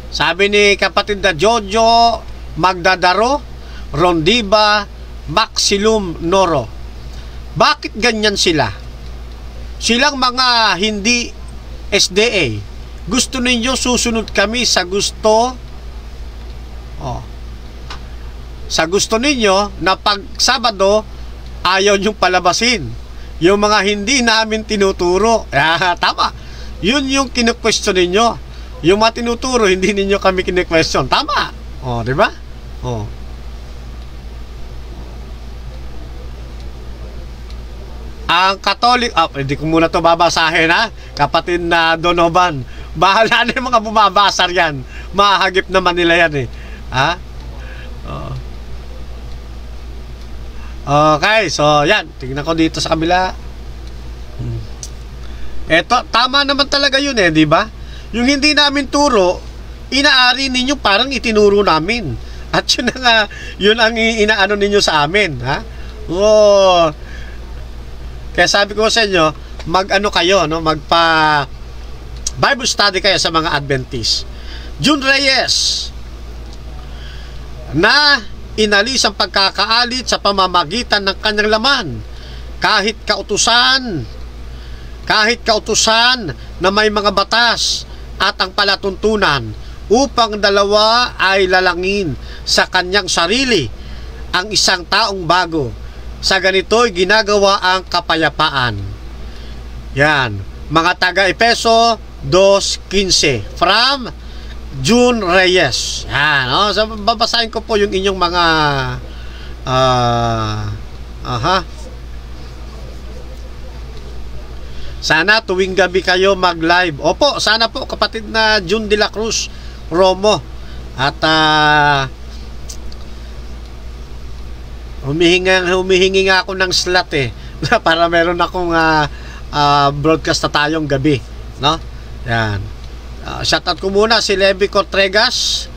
Sabi ni kapatid na Jojo Magdadaro Rondiba Maxilum Noro, bakit ganyan sila? Silang mga hindi SDA. Gusto ninyo susunod kami sa gusto sa gusto ninyo na pag Sabado ayaw nyong palabasin. yung mga hindi namin tinuturo. Tama. Yun yung kinu-question ninyo. Yung mga tinuturo, hindi ninyo kami kinu-question. Tama. O, di ba? O. Ang Katolik, hindi ko muna to babasahin, ha? Kapatid na Donovan. Bahala na yung mga bumabasa yan. Mahagip naman nila yan, eh. Ha? Okay, so yan. Tingnan ko dito sa kabila. Eto, tama naman talaga yun, eh, di ba? Yung hindi namin turo, inaari ninyo parang itinuro namin. At yun ang inaano ninyo sa amin, ha? Oh. Kaya sabi ko sa inyo, mag-ano kayo, no? Magpa Bible study kayo sa mga Adventist. June Reyes na inalis ang pagkakaalit sa pamamagitan ng kanyang laman. Kahit kautusan na may mga batas at ang palatuntunan upang dalawa ay lalangin sa kanyang sarili ang isang taong bago. Sa ganito'y ginagawa ang kapayapaan. Yan. Mga taga-Epeso 2:15 from June Reyes. Yan. Oh, so, babasahin ko po yung inyong mga sana tuwing gabi kayo mag-live. Opo, sana po kapatid na June de la Cruz Romo. At humihingi nga ako ng slot, eh. Para meron akong broadcast na tayong gabi, no? Yan. Shoutout ko muna si Levi Cortregas,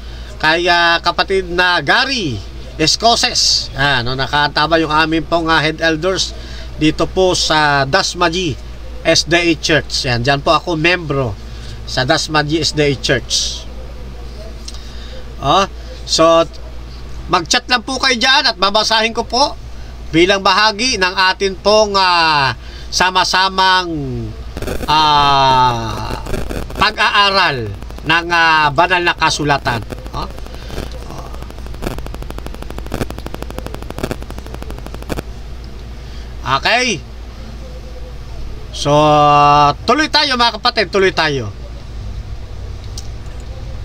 kay kapatid na Gary Escoses. No, nakatama yung amin pong head elders dito po sa Dasmaji SDA Church. Yan, dyan po ako membro sa Dasmaji SDA Church. So mag-chat lang po kayo dyan at babasahin ko po bilang bahagi ng atin pong sama-samang pag-aaral ng banal na kasulatan. Okay. So, tuloy tayo mga kapatid, tuloy tayo.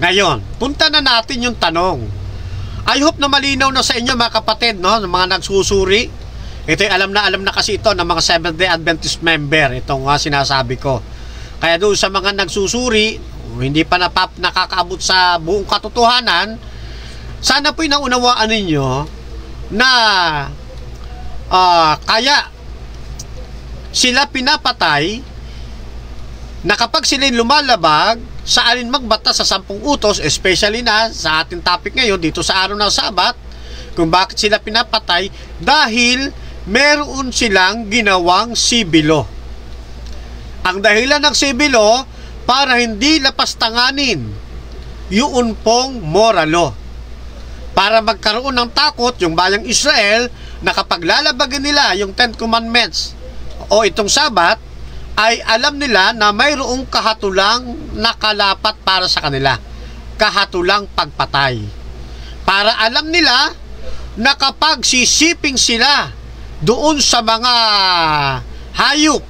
Ngayon, punta na natin yung tanong. I hope na malinaw na sa inyo mga kapatid, no? Mga nagsusuri. Ito'y alam na kasi ito ng mga Seventh-day Adventist member. Itong sinasabi ko. Kaya doon sa mga nagsusuri, hindi pa nakakaabot sa buong katotohanan, sana po'y naunawaan ninyo na kaya sila pinapatay na kapag sila'y lumalabag sa alinmang batas sa 10 utos, especially na sa ating topic ngayon dito sa araw ng Sabat, kung bakit sila pinapatay, dahil meron silang ginawang sibilo. Ang dahilan ng sibilo, para hindi lapastanganin yung pong moral law. Para magkaroon ng takot yung bayang Israel na kapag lalabagan nila yung 10 Commandments o itong Sabat, ay alam nila na mayroong kahatulang nakalapat para sa kanila. Kahatulang pagpatay. Para alam nila na kapag sisiping sila doon sa mga hayop,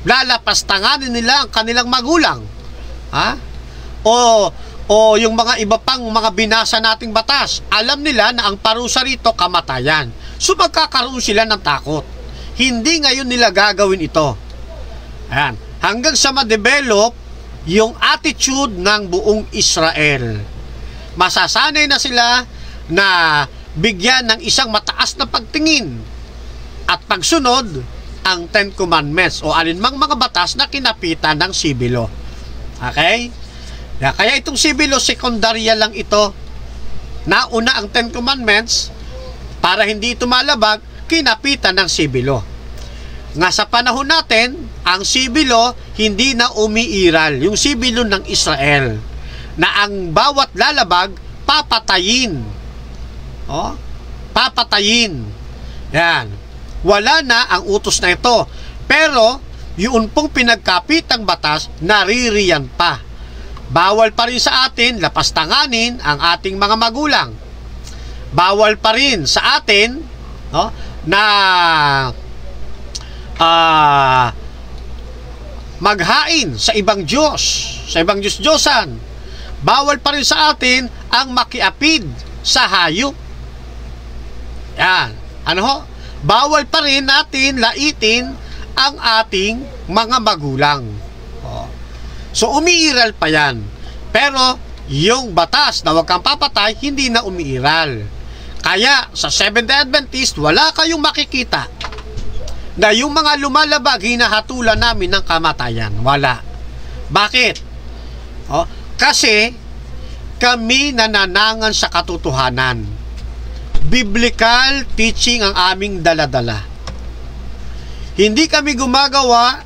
lalapastanganin nila ang kanilang magulang. O yung mga iba pang mga binasa nating batas, alam nila na ang parusa rito kamatayan. So magkakaroon sila ng takot. Hindi ngayon nila gagawin ito. Ayan. Hanggang sa ma-develop yung attitude ng buong Israel. Masasanay na sila na bigyan ng isang mataas na pagtingin at pagsunod ang 10 Commandments o alinmang mga batas na kinapitan ng sibilo. Okay? Kaya itong sibilo, sekundarya lang ito. Nauna ang 10 Commandments, para hindi ito malabag, kinapitan ng sibilo. Nga sa panahon natin, ang sibilo hindi na umiiral. Yung sibilo ng Israel, na ang bawat lalabag, papatayin. Papatayin. Yan. Wala na ang utos na ito. Pero, yun pong pinagkapitang batas, naririyan pa. Bawal pa rin sa atin lapastanganin ang ating mga magulang. Bawal pa rin sa atin, no, na maghain sa ibang Diyos, sa ibang Diyos-Diyosan. Bawal pa rin sa atin ang makiapid sa hayop. Yan. Ano ho? Bawal pa rin natin laitin ang ating mga magulang. So, umiiral pa yan. Pero, yung batas na huwag kang papatay, hindi na umiiral. Kaya, sa Seventh-day Adventist, wala kayong makikita na yung mga lumalabag, hinahatulan namin ng kamatayan. Wala. Bakit? Kasi, kami nananangan sa katotohanan. Biblical teaching ang aming daladala. Hindi kami gumagawa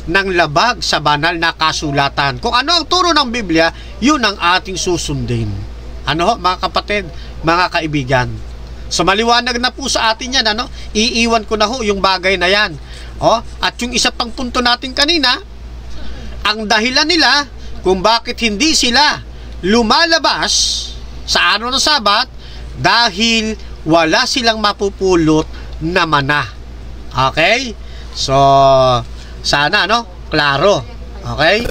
ng labag sa banal na kasulatan. Kung ano ang turo ng Biblia, yun ang ating susundin. Ano ho, mga kapatid, mga kaibigan? So maliwanag na po sa atin yan, ano? Iiwan ko na ho yung bagay na yan. At yung isa pang punto natin kanina, ang dahilan nila kung bakit hindi sila lumalabas sa araw ng Sabat, dahil wala silang mapupulot na mana. Okay? So, sana, klaro. Okay?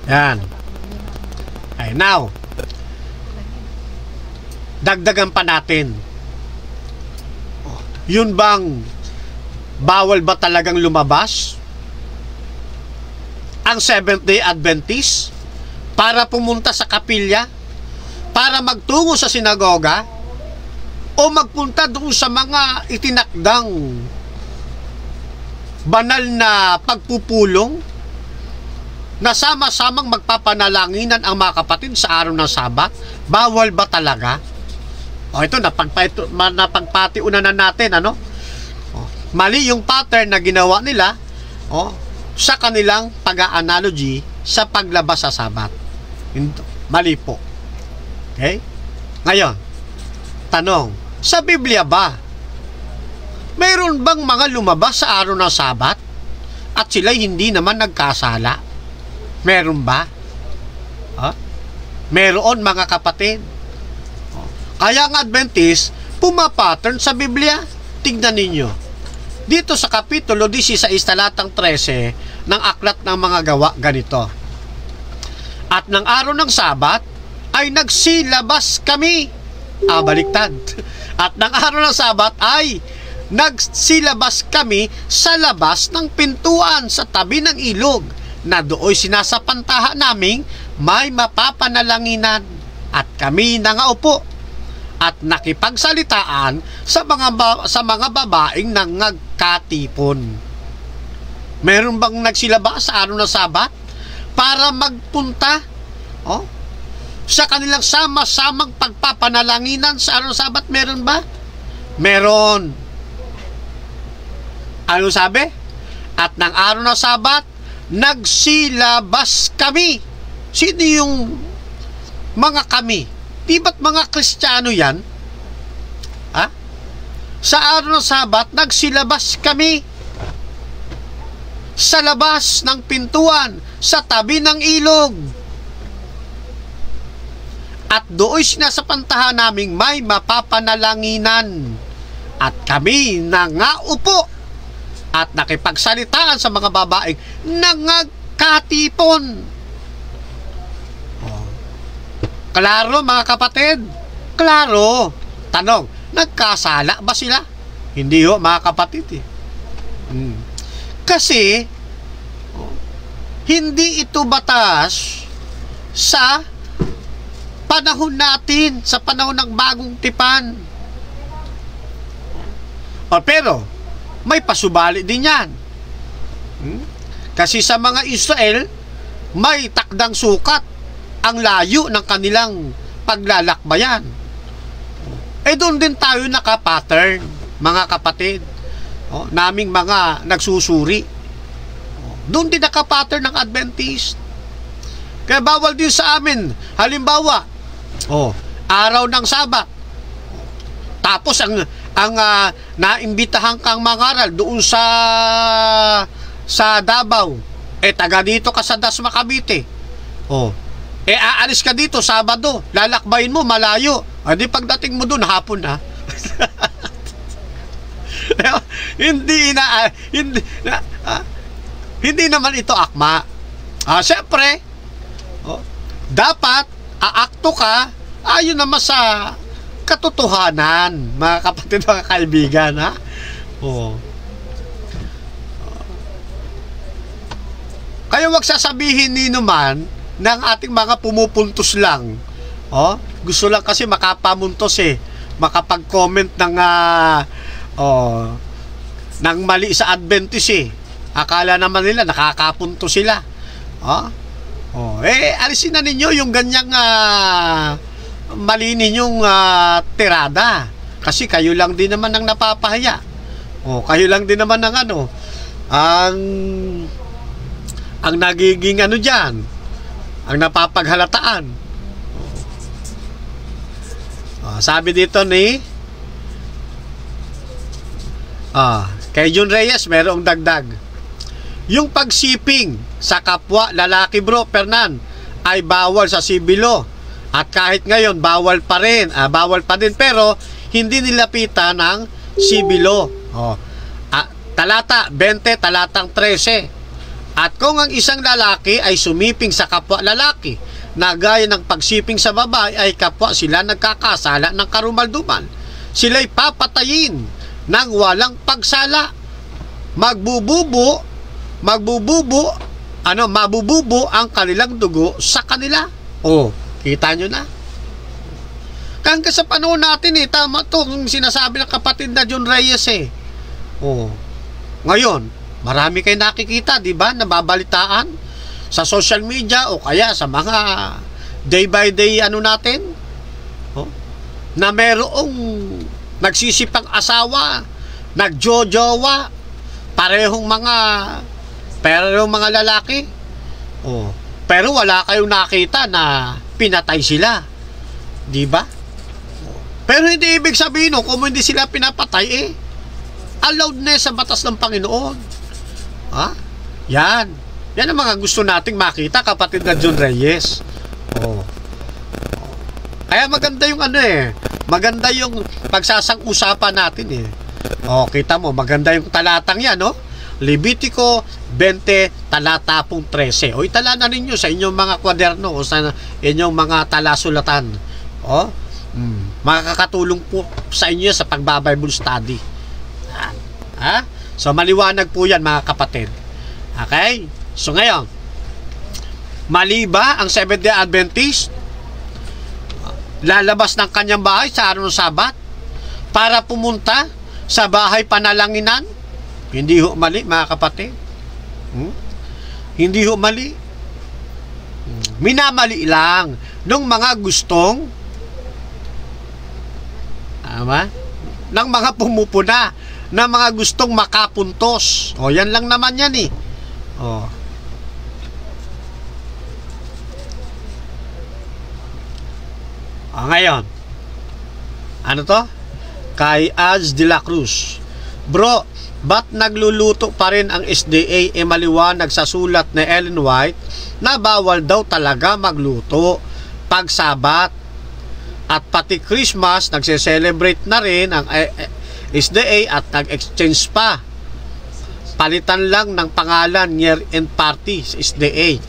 Yan. Okay, now, dagdagan pa natin. Yun bang bawal ba talagang lumabas ang Seventh-day Adventist para pumunta sa kapilya, para magtungo sa sinagoga, o magpunta doon sa mga itinakdang banal na pagpupulong na sama-samang magpapanalanginan ang mga kapatid sa araw ng Sabat? Bawal ba talaga? Ito, napagpatiunan na natin, mali yung pattern na ginawa nila sa kanilang pag-analogy sa paglabas sa Sabat. Mali po. Okay? Ngayon, tanong, sa Biblia ba, mayroon bang mga lumabas sa araw ng Sabat at sila hindi naman nagkasala? Meron ba? Meron, mga kapatid. Kaya ang Adventist, pumapattern sa Biblia. Tignan ninyo. Dito sa Kapitulo 16, talatang 13 ng Aklat ng Mga Gawa, ganito. At ng araw ng Sabat ay nagsilabas kami. Baliktad. At ng araw ng Sabat ay nagsilabas kami sa labas ng pintuan sa tabi ng ilog, na dooy sinasapantahan naming may mapapanalanginan. At kami nangaupo at nakipagsalitaan sa mga babaeng nangagkatipon. Meron bang nagsilabas sa araw ng Sabat para magpunta sa kanilang sama-samang pagpapanalanginan sa araw ng Sabat? Meron ba? Meron. Ano sabi? At ng araw ng Sabat, nagsilabas kami. Sino yung mga kami? Di ba't mga Kristiyano yan? Sa araw ng Sabat, nagsilabas kami sa labas ng pintuan, sa tabi ng ilog. At doon sinasapantahan naming may mapapanalanginan. At kami nangaupo at nakipagsalitaan sa mga babaeng nangagkatipon. Klaro, mga kapatid? Klaro. Tanong, nagkasala ba sila? Hindi ho, mga kapatid. Kasi hindi ito batas sa panahon natin, sa panahon ng bagong tipan. Pero may pasubali din yan. Kasi sa mga Israel, may takdang sukat ang layo ng kanilang paglalakbayan. Doon din tayo nakapattern, mga kapatid. Naming mga nagsusuri. Doon din nakapattern ng Adventist. Kaya bawal din sa amin. Halimbawa, araw ng Sabat. Tapos ang naimbitahan kang mangaral doon sa Davao, taga dito ka sa Dasma, Cavite. Aalis ka dito Sabado, lalakbayin mo malayo. Di pagdating mo doon hapon na. Hindi naman ito akma. Siyempre, dapat aakto ka ayon naman sa katotohanan, mga kapatid, mga kaibigan, ha? Kaya wag sasabihin ni naman ng ating mga pumupuntos lang. Gusto lang kasi makapamuntos makapag-comment ng mali sa Adventist Akala naman nila nakakapunto sila. Alisin na ninyo yung ganyang mali ninyong tirada. Kasi kayo lang din naman ang napapahiya. Kayo lang din naman ang ang nagiging diyan, ang napapaghalataan. Sabi dito ni kay John Reyes, merong dagdag. Yung pagsiping sa kapwa lalaki, bro Fernan, ay bawal sa sibilo. At kahit ngayon, bawal pa din, pero hindi nilapitan ng sibilo. Talata 20, talatang 13. At kung ang isang lalaki ay sumiping sa kapwa lalaki, na gaya ng pagsiping sa babae, ay kapwa sila nagkakasala ng karumalduman, sila'y papatayin ng walang pagsala. Mabububo ang kanilang dugo sa kanila. Kita nyo na. Hanggang sa panahon natin tama to yung sinasabi ng kapatid na John Reyes Ngayon, marami kayo nakikita, di ba, nababalitaan sa social media o kaya sa mga day by day natin, na merong nagsisipang asawa, nagjojowa, parehong mga lalaki, pero wala kayong nakita na pinatay sila, di ba? Pero hindi ibig sabihin kung hindi sila pinapatay allowed na sa batas ng Panginoon. Yan ang mga gusto nating makita, kapatid na John Reyes. Kaya maganda yung maganda yung pagsasang-usapan natin kita mo, maganda yung talatang yan, Levitico 20, talata 13. Itala na ninyo sa inyong mga kwaderno o sa inyong mga talasulatan. Makakatulong po sa inyo sa pagbabible study. So maliwanag po yan, mga kapatid. Okay? So ngayon, mali ba ang Seventh-day Adventist lalabas ng kanyang bahay sa araw ng Sabat para pumunta sa bahay panalanginan? Hindi ho mali, mga kapatid. Hindi ho mali. Minamali lang ng mga gustong ng mga pumupuna, ng mga gustong makapuntos. Yan lang naman yan ngayon, ano to? Kay Az de la Cruz, bro, ba't nagluluto pa rin ang SDA? Maliwanag sa sulat ni Ellen White na bawal daw talaga magluto pag Sabat. At pati Christmas, nagse-celebrate na rin ang SDA at nag-exchange pa. Palitan lang ng pangalan, year-end party sa SDA.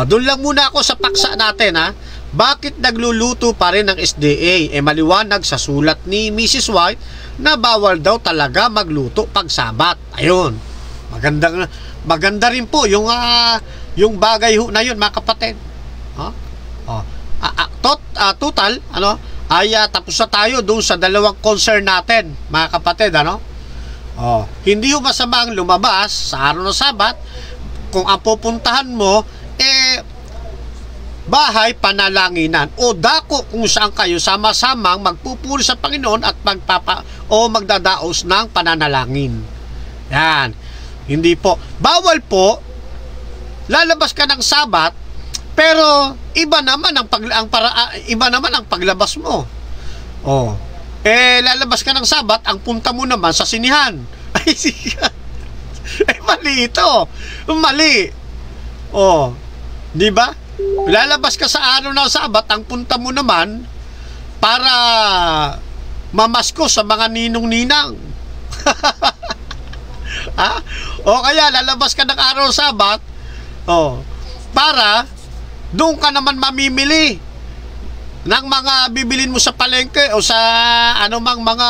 Doon lang muna ako sa paksa natin, Bakit nagluluto pa rin ang SDA? Maliwanag sa sulat ni Mrs. White na bawal daw talaga magluto pag Sabat. Ayun. Maganda rin po yung bagay na yun, mga kapatid. Total, ay tapos na tayo doon sa dalawang concern natin, mga kapatid, hindi yung masamang lumabas sa araw ng Sabat kung ang pupuntahan mo bahay panalanginan o dako kung saan kayo sama-samang magpupuri sa Panginoon at magdadaos ng pananalangin. Yan. Hindi po. Bawal po lalabas ka ng Sabat, pero iba naman ang paglabas mo. Lalabas ka ng Sabat, ang punta mo naman sa sinihan. Mali ito. Mali. Di ba? Lalabas ka sa araw ng Sabat, ang punta mo naman para mamasko sa mga ninong-ninang. Ha? O kaya lalabas ka ng araw Sabat, para doon ka naman mamimili ng mga bibilin mo sa palengke o sa anumang mga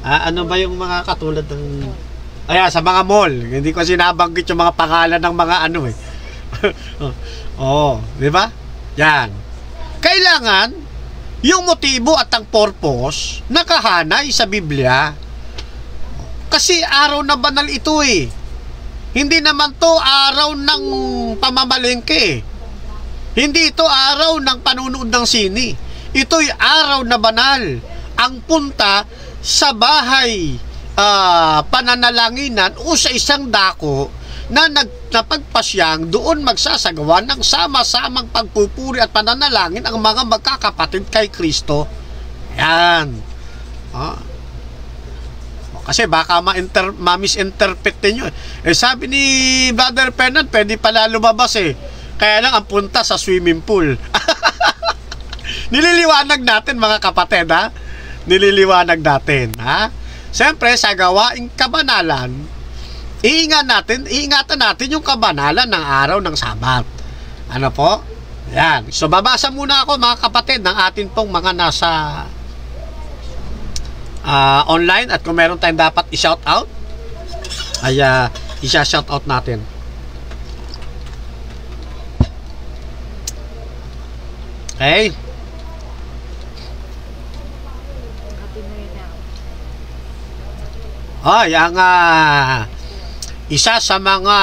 ano ba yung mga katulad ng sa mga mall. Hindi ko sinabanggit yung mga pangalan ng mga ano eh. Di ba? Yan. Kailangan yung motibo at ang purpose nakahanay sa Biblia. Kasi araw na banal ito eh. Hindi naman to araw ng pamamalengke. Hindi ito araw ng panunood ng sine. Ito'y araw na banal. Ang punta sa bahay pananalanginan o sa isang dako na napagpasyang doon magsasagawa ng sama-samang pagpupuri at pananalangin ang mga magkakapatid kay Kristo. Yan. Kasi baka ma-misinterpret nyo. Sabi ni Brother Fernand, pwede pala lumabas eh. Kaya lang ang punta sa swimming pool. Nililiwanag natin mga kapatid, ha? Nililiwanag natin, ha? Siyempre, sa gawaing kabanalan, iingatan natin yung kabanalan ng araw ng Sabat. Ano po? Yan. So, babasa muna ako mga kapatid ng atin pong mga nasa online, at kung meron tayong dapat i-shout out, ay i-shout out natin. Okay. Ang isa sa mga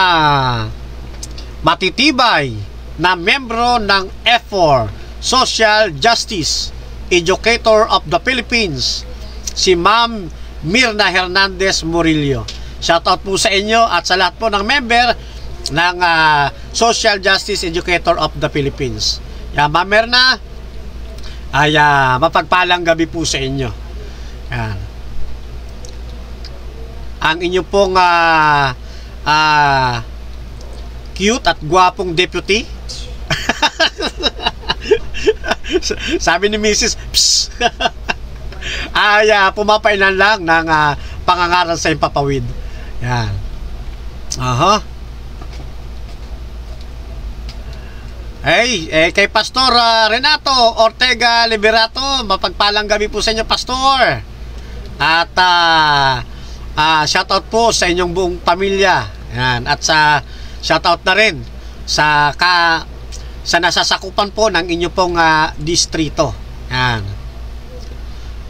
matitibay na membro ng F4 Social Justice Educator of the Philippines, si Ma'am Mirna Hernandez Murillo. Shoutout po sa inyo at sa lahat po ng member ng Social Justice Educator of the Philippines. Yan, Ma'am Mirna, ay mapagpalang gabi po sa inyo. Yan. Ang inyo pong cute at gwapong deputy. Sabi ni Mrs. Psst. Pumapailan lang ng pangangaral sa impapawid. Yan. Kay Pastor Renato Ortega Liberato, mapagpalang gabi po sa inyo, Pastor. At shoutout po sa inyong buong pamilya. Yan. At shoutout na rin sa nasasakupan po ng inyo pong distrito. Yan.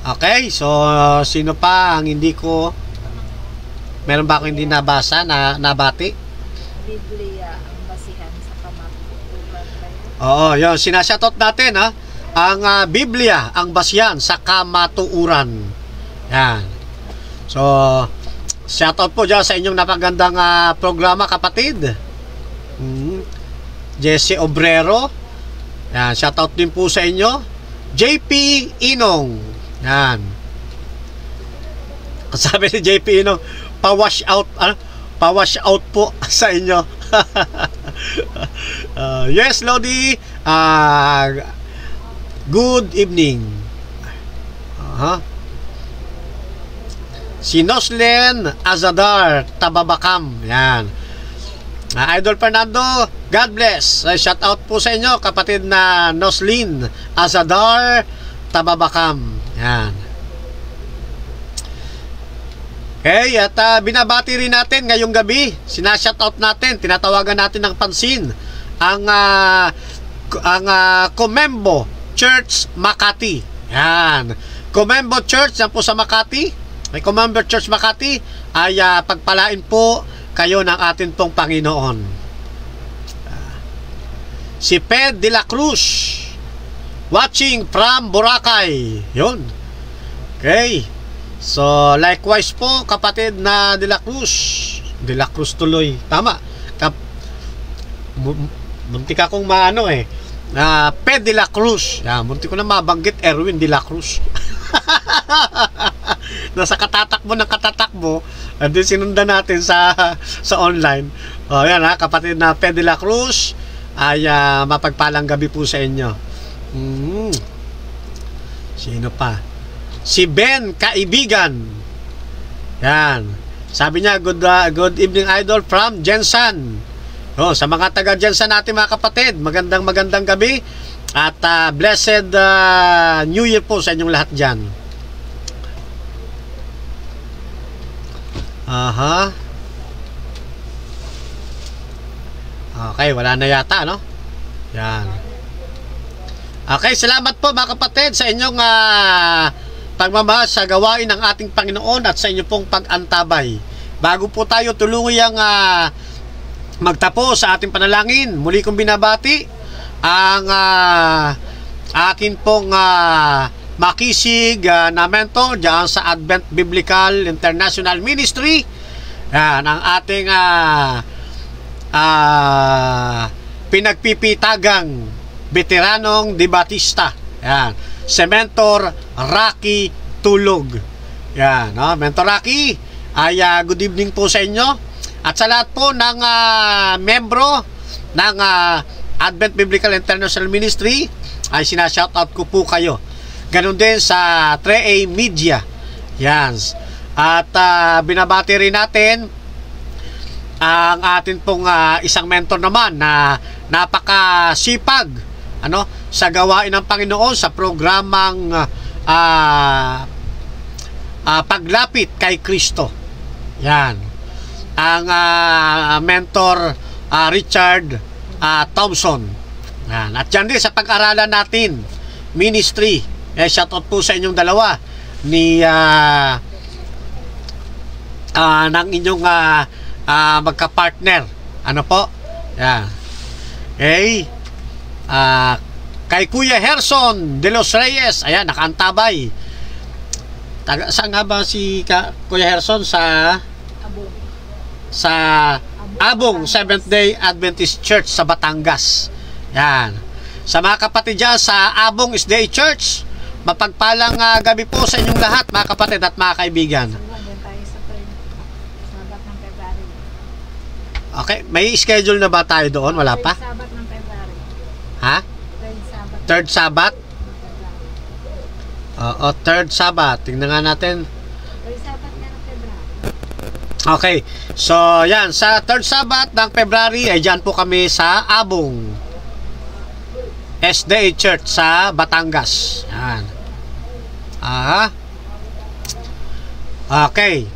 Okay, so sino pa ang hindi ko, meron ba ako hindi nabasa, nabati? Biblia ang basihan sa kamatuuran. Oo, yun, sinashoutout natin ang Biblia ang basihan sa kamatuuran. Yan. So, shoutout po dyan sa inyong napagandang programa, kapatid. Jesse Obrero. Yan, shoutout din po sa inyo. JP Inong. Yan. Sabi ni JP Inong, pa-wash out po sa inyo. Yes, Lodi. Good evening. Si Noslen Azadar Tababakam. Yan. Idol Fernando, God bless. Shout out po sa inyo, kapatid na Noslin Azadar Tababakam. Yan. Okay, at binabati rin natin ngayong gabi. Sinashout out natin, tinatawagan natin ng pansin ang Comembo Church Makati. Yan. Comembo Church, yan po sa Makati. May Comembo Church Makati ay pagpalain po kayo ng atin pong Panginoon. Si Ped de la Cruz, watching from Boracay. Yun. Okay. So, likewise po, kapatid na De La Cruz tuloy. Tama. Muntik akong maano Ped de la Cruz. Muntik ko na mabanggit Erwin de la Cruz. Nasa katatakbo ng katatakbo. Andun sinundan natin sa online. Yan kapatid na Ped de la Cruz, ay mapagpalang gabi po sa inyo. Sino pa? si Ben Kaibigan. Yan. Sabi niya, good evening idol from Jensen. Sa mga taga Jensen natin mga kapatid, magandang gabi. At blessed New Year po sa inyong lahat dyan. Aha. Okay, wala na yata, no? Yan. Okay, salamat po mga kapatid sa inyong pagmamahal sa gawain ng ating Panginoon at sa inyong pong pag-antabay. Bago po tayo tuluyang magtapos sa ating panalangin, muli kong binabati ang akin pong makisig na mentor dyan sa Advent Biblical International Ministry. Yan, ang ating pinagpipitagang veteranong debatista. Yan, si Mentor Rocky Tulog. Yan, no? Mentor Rocky, ay good evening po sa inyo. At sa lahat po ng membro ng Advent Biblical International Ministry, ay sinashoutout ko po kayo. Ganon din sa 3A Media. Yan. At binabati rin natin ang atin pong isang mentor naman na napakasipag sa gawain ng Panginoon sa programang paglapit kay Kristo. Yan. Ang mentor Richard Thompson. Yan. At yan din sa pag-aralan natin ministry. Shoutout po sa inyong dalawa ni ng inyong magka-partner. Ano po? Yan. Okay. Kay Kuya Herson de los Reyes, ayan, nakaantabay. Saan nga ba si Kuya Herson? Sa Abong Seventh Day Adventist Church sa Batangas. Yan. Sa mga kapatid dyan sa Abong Day Church, mapagpalang gabi po sa inyong lahat, mga kapatid at mga kaibigan. Okay, may schedule na ba tayo doon? Wala pa? Ha? Third Sabbath? Oo, third Sabbath. Tingnan nga natin. Okay, so yan, sa third Sabbath ng February ay dyan po kami sa Abong SDA Church sa Batangas. Yan. Okay.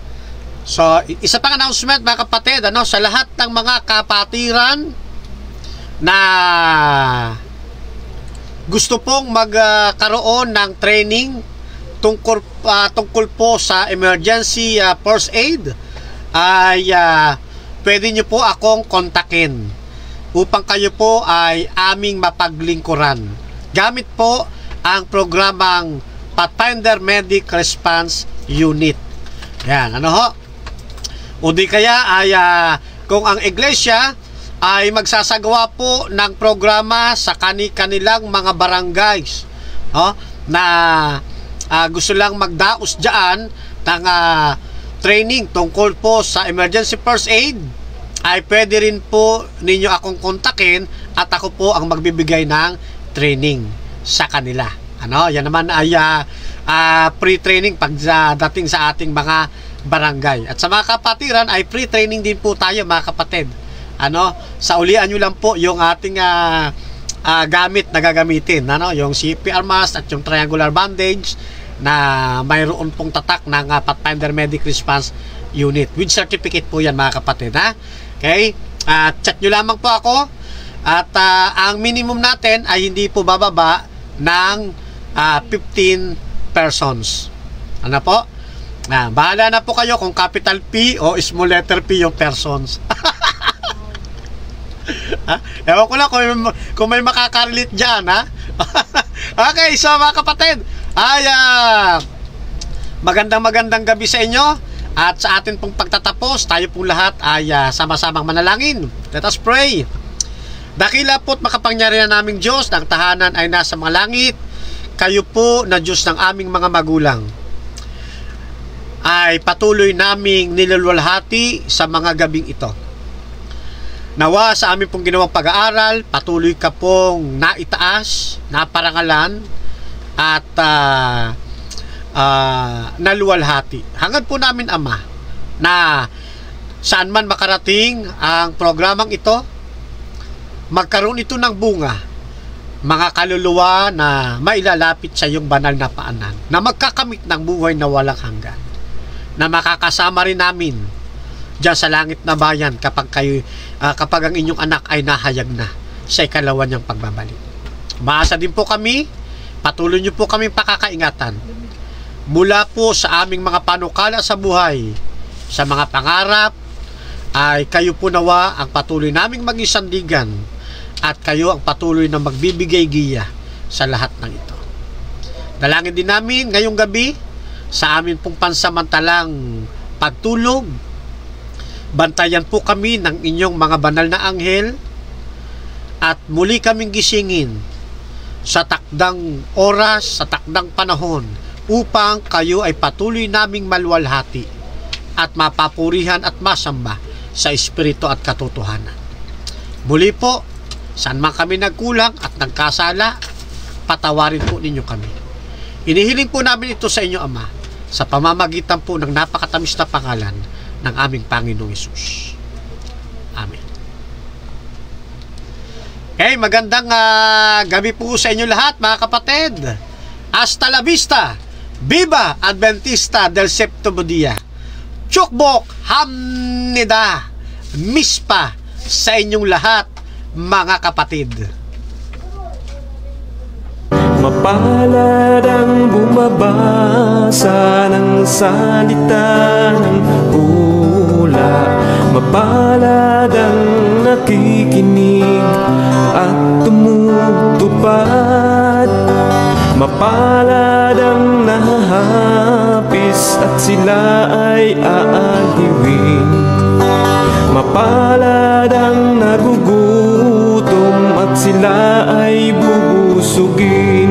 So, isa pang announcement mga kapatid, sa lahat ng mga kapatiran na gusto pong magkaroon ng training tungkol po sa emergency first aid, ay pwede nyo po akong kontakin upang kayo po ay aming mapaglingkuran gamit po ang programang Pathfinder Medic Response Unit. Yan, o di kaya ay kung ang iglesia ay magsasagawa po ng programa sa kanilang mga barangays, na gusto lang magdaos dyan ng training tungkol po sa emergency first aid, ay pwede rin po ninyo akong kontakin at ako po ang magbibigay ng training sa kanila. Yan naman ay pre-training pagdating sa ating mga barangay. At sa mga kapatiran ay pre-training din po tayo mga kapatid. Sa ulian nyo lang po yung ating gamit na gagamitin, yung CPR mask at yung triangular bandage na mayroon pong tatak ng Pathfinder Medic Response Unit with certificate po yan mga kapatid, okay? Chat nyo lamang po ako at ang minimum natin ay hindi po bababa ng 15 persons. Ano po? Bahala na po kayo kung capital P o small letter P yung persons. Ewan ko lang kung may makakarelate dyan, Okay, so mga kapatid, ay magandang gabi sa inyo. At sa atin pong pagtatapos, tayo pong lahat ay sama-samang manalangin. Let us pray. Dakila po't makapangyarihan naming Diyos, ng tahanan ay nasa mga langit. Kayo po na Diyos ng aming mga magulang ay patuloy naming nilulwalhati sa mga gabing ito. Nawa sa aming pong ginawang pag-aaral, patuloy ka pong naitaas, naparangalan, at naluwalhati. Hangad po namin, Ama, na saan man makarating ang programang ito, magkaroon ito ng bunga, mga kaluluwa na mailalapit sa iyong banal na paanan, na magkakamit ng buhay na walang hanggan, na makakasama rin namin diyan sa langit na bayan kapag ang inyong anak ay nahayag na sa ikalawa niyang pagbabalik. Maasa din po kami, patuloy niyo po kami pakakaingatan mula po sa aming mga panukala sa buhay, sa mga pangarap, ay kayo po nawa ang patuloy naming maging sandigan, at kayo ang patuloy na magbibigay giya sa lahat ng ito. Dalangin din namin ngayong gabi sa amin pong pansamantalang pagtulog. Bantayan po kami ng inyong mga banal na anghel, at muli kaming gisingin sa takdang oras, sa takdang panahon, upang kayo ay patuloy naming maluwalhati at mapapurihan at masamba sa espiritu at katotohanan. Muli po, saan man kami nagkulang at nagkasala, patawarin po ninyo kami. Inihiling po namin ito sa inyo, Ama, sa pamamagitan po ng napakatamis na pangalan ng aming Panginoong Hesus. Amen. Okay, magandang gabi po sa inyo lahat, mga kapatid. Hasta la vista, Viva Adventista del Séptimo Día. Chukbok Hamnida Mispa sa inyong lahat, mga kapatid. Mapalad ang bumabasa ng salita ng pula, mapalad ang nakikinig at tumutupad, mapalad ang nahahapis at sila ay aaliwin, mapalad ang nagugutom at sila ay bubusugin.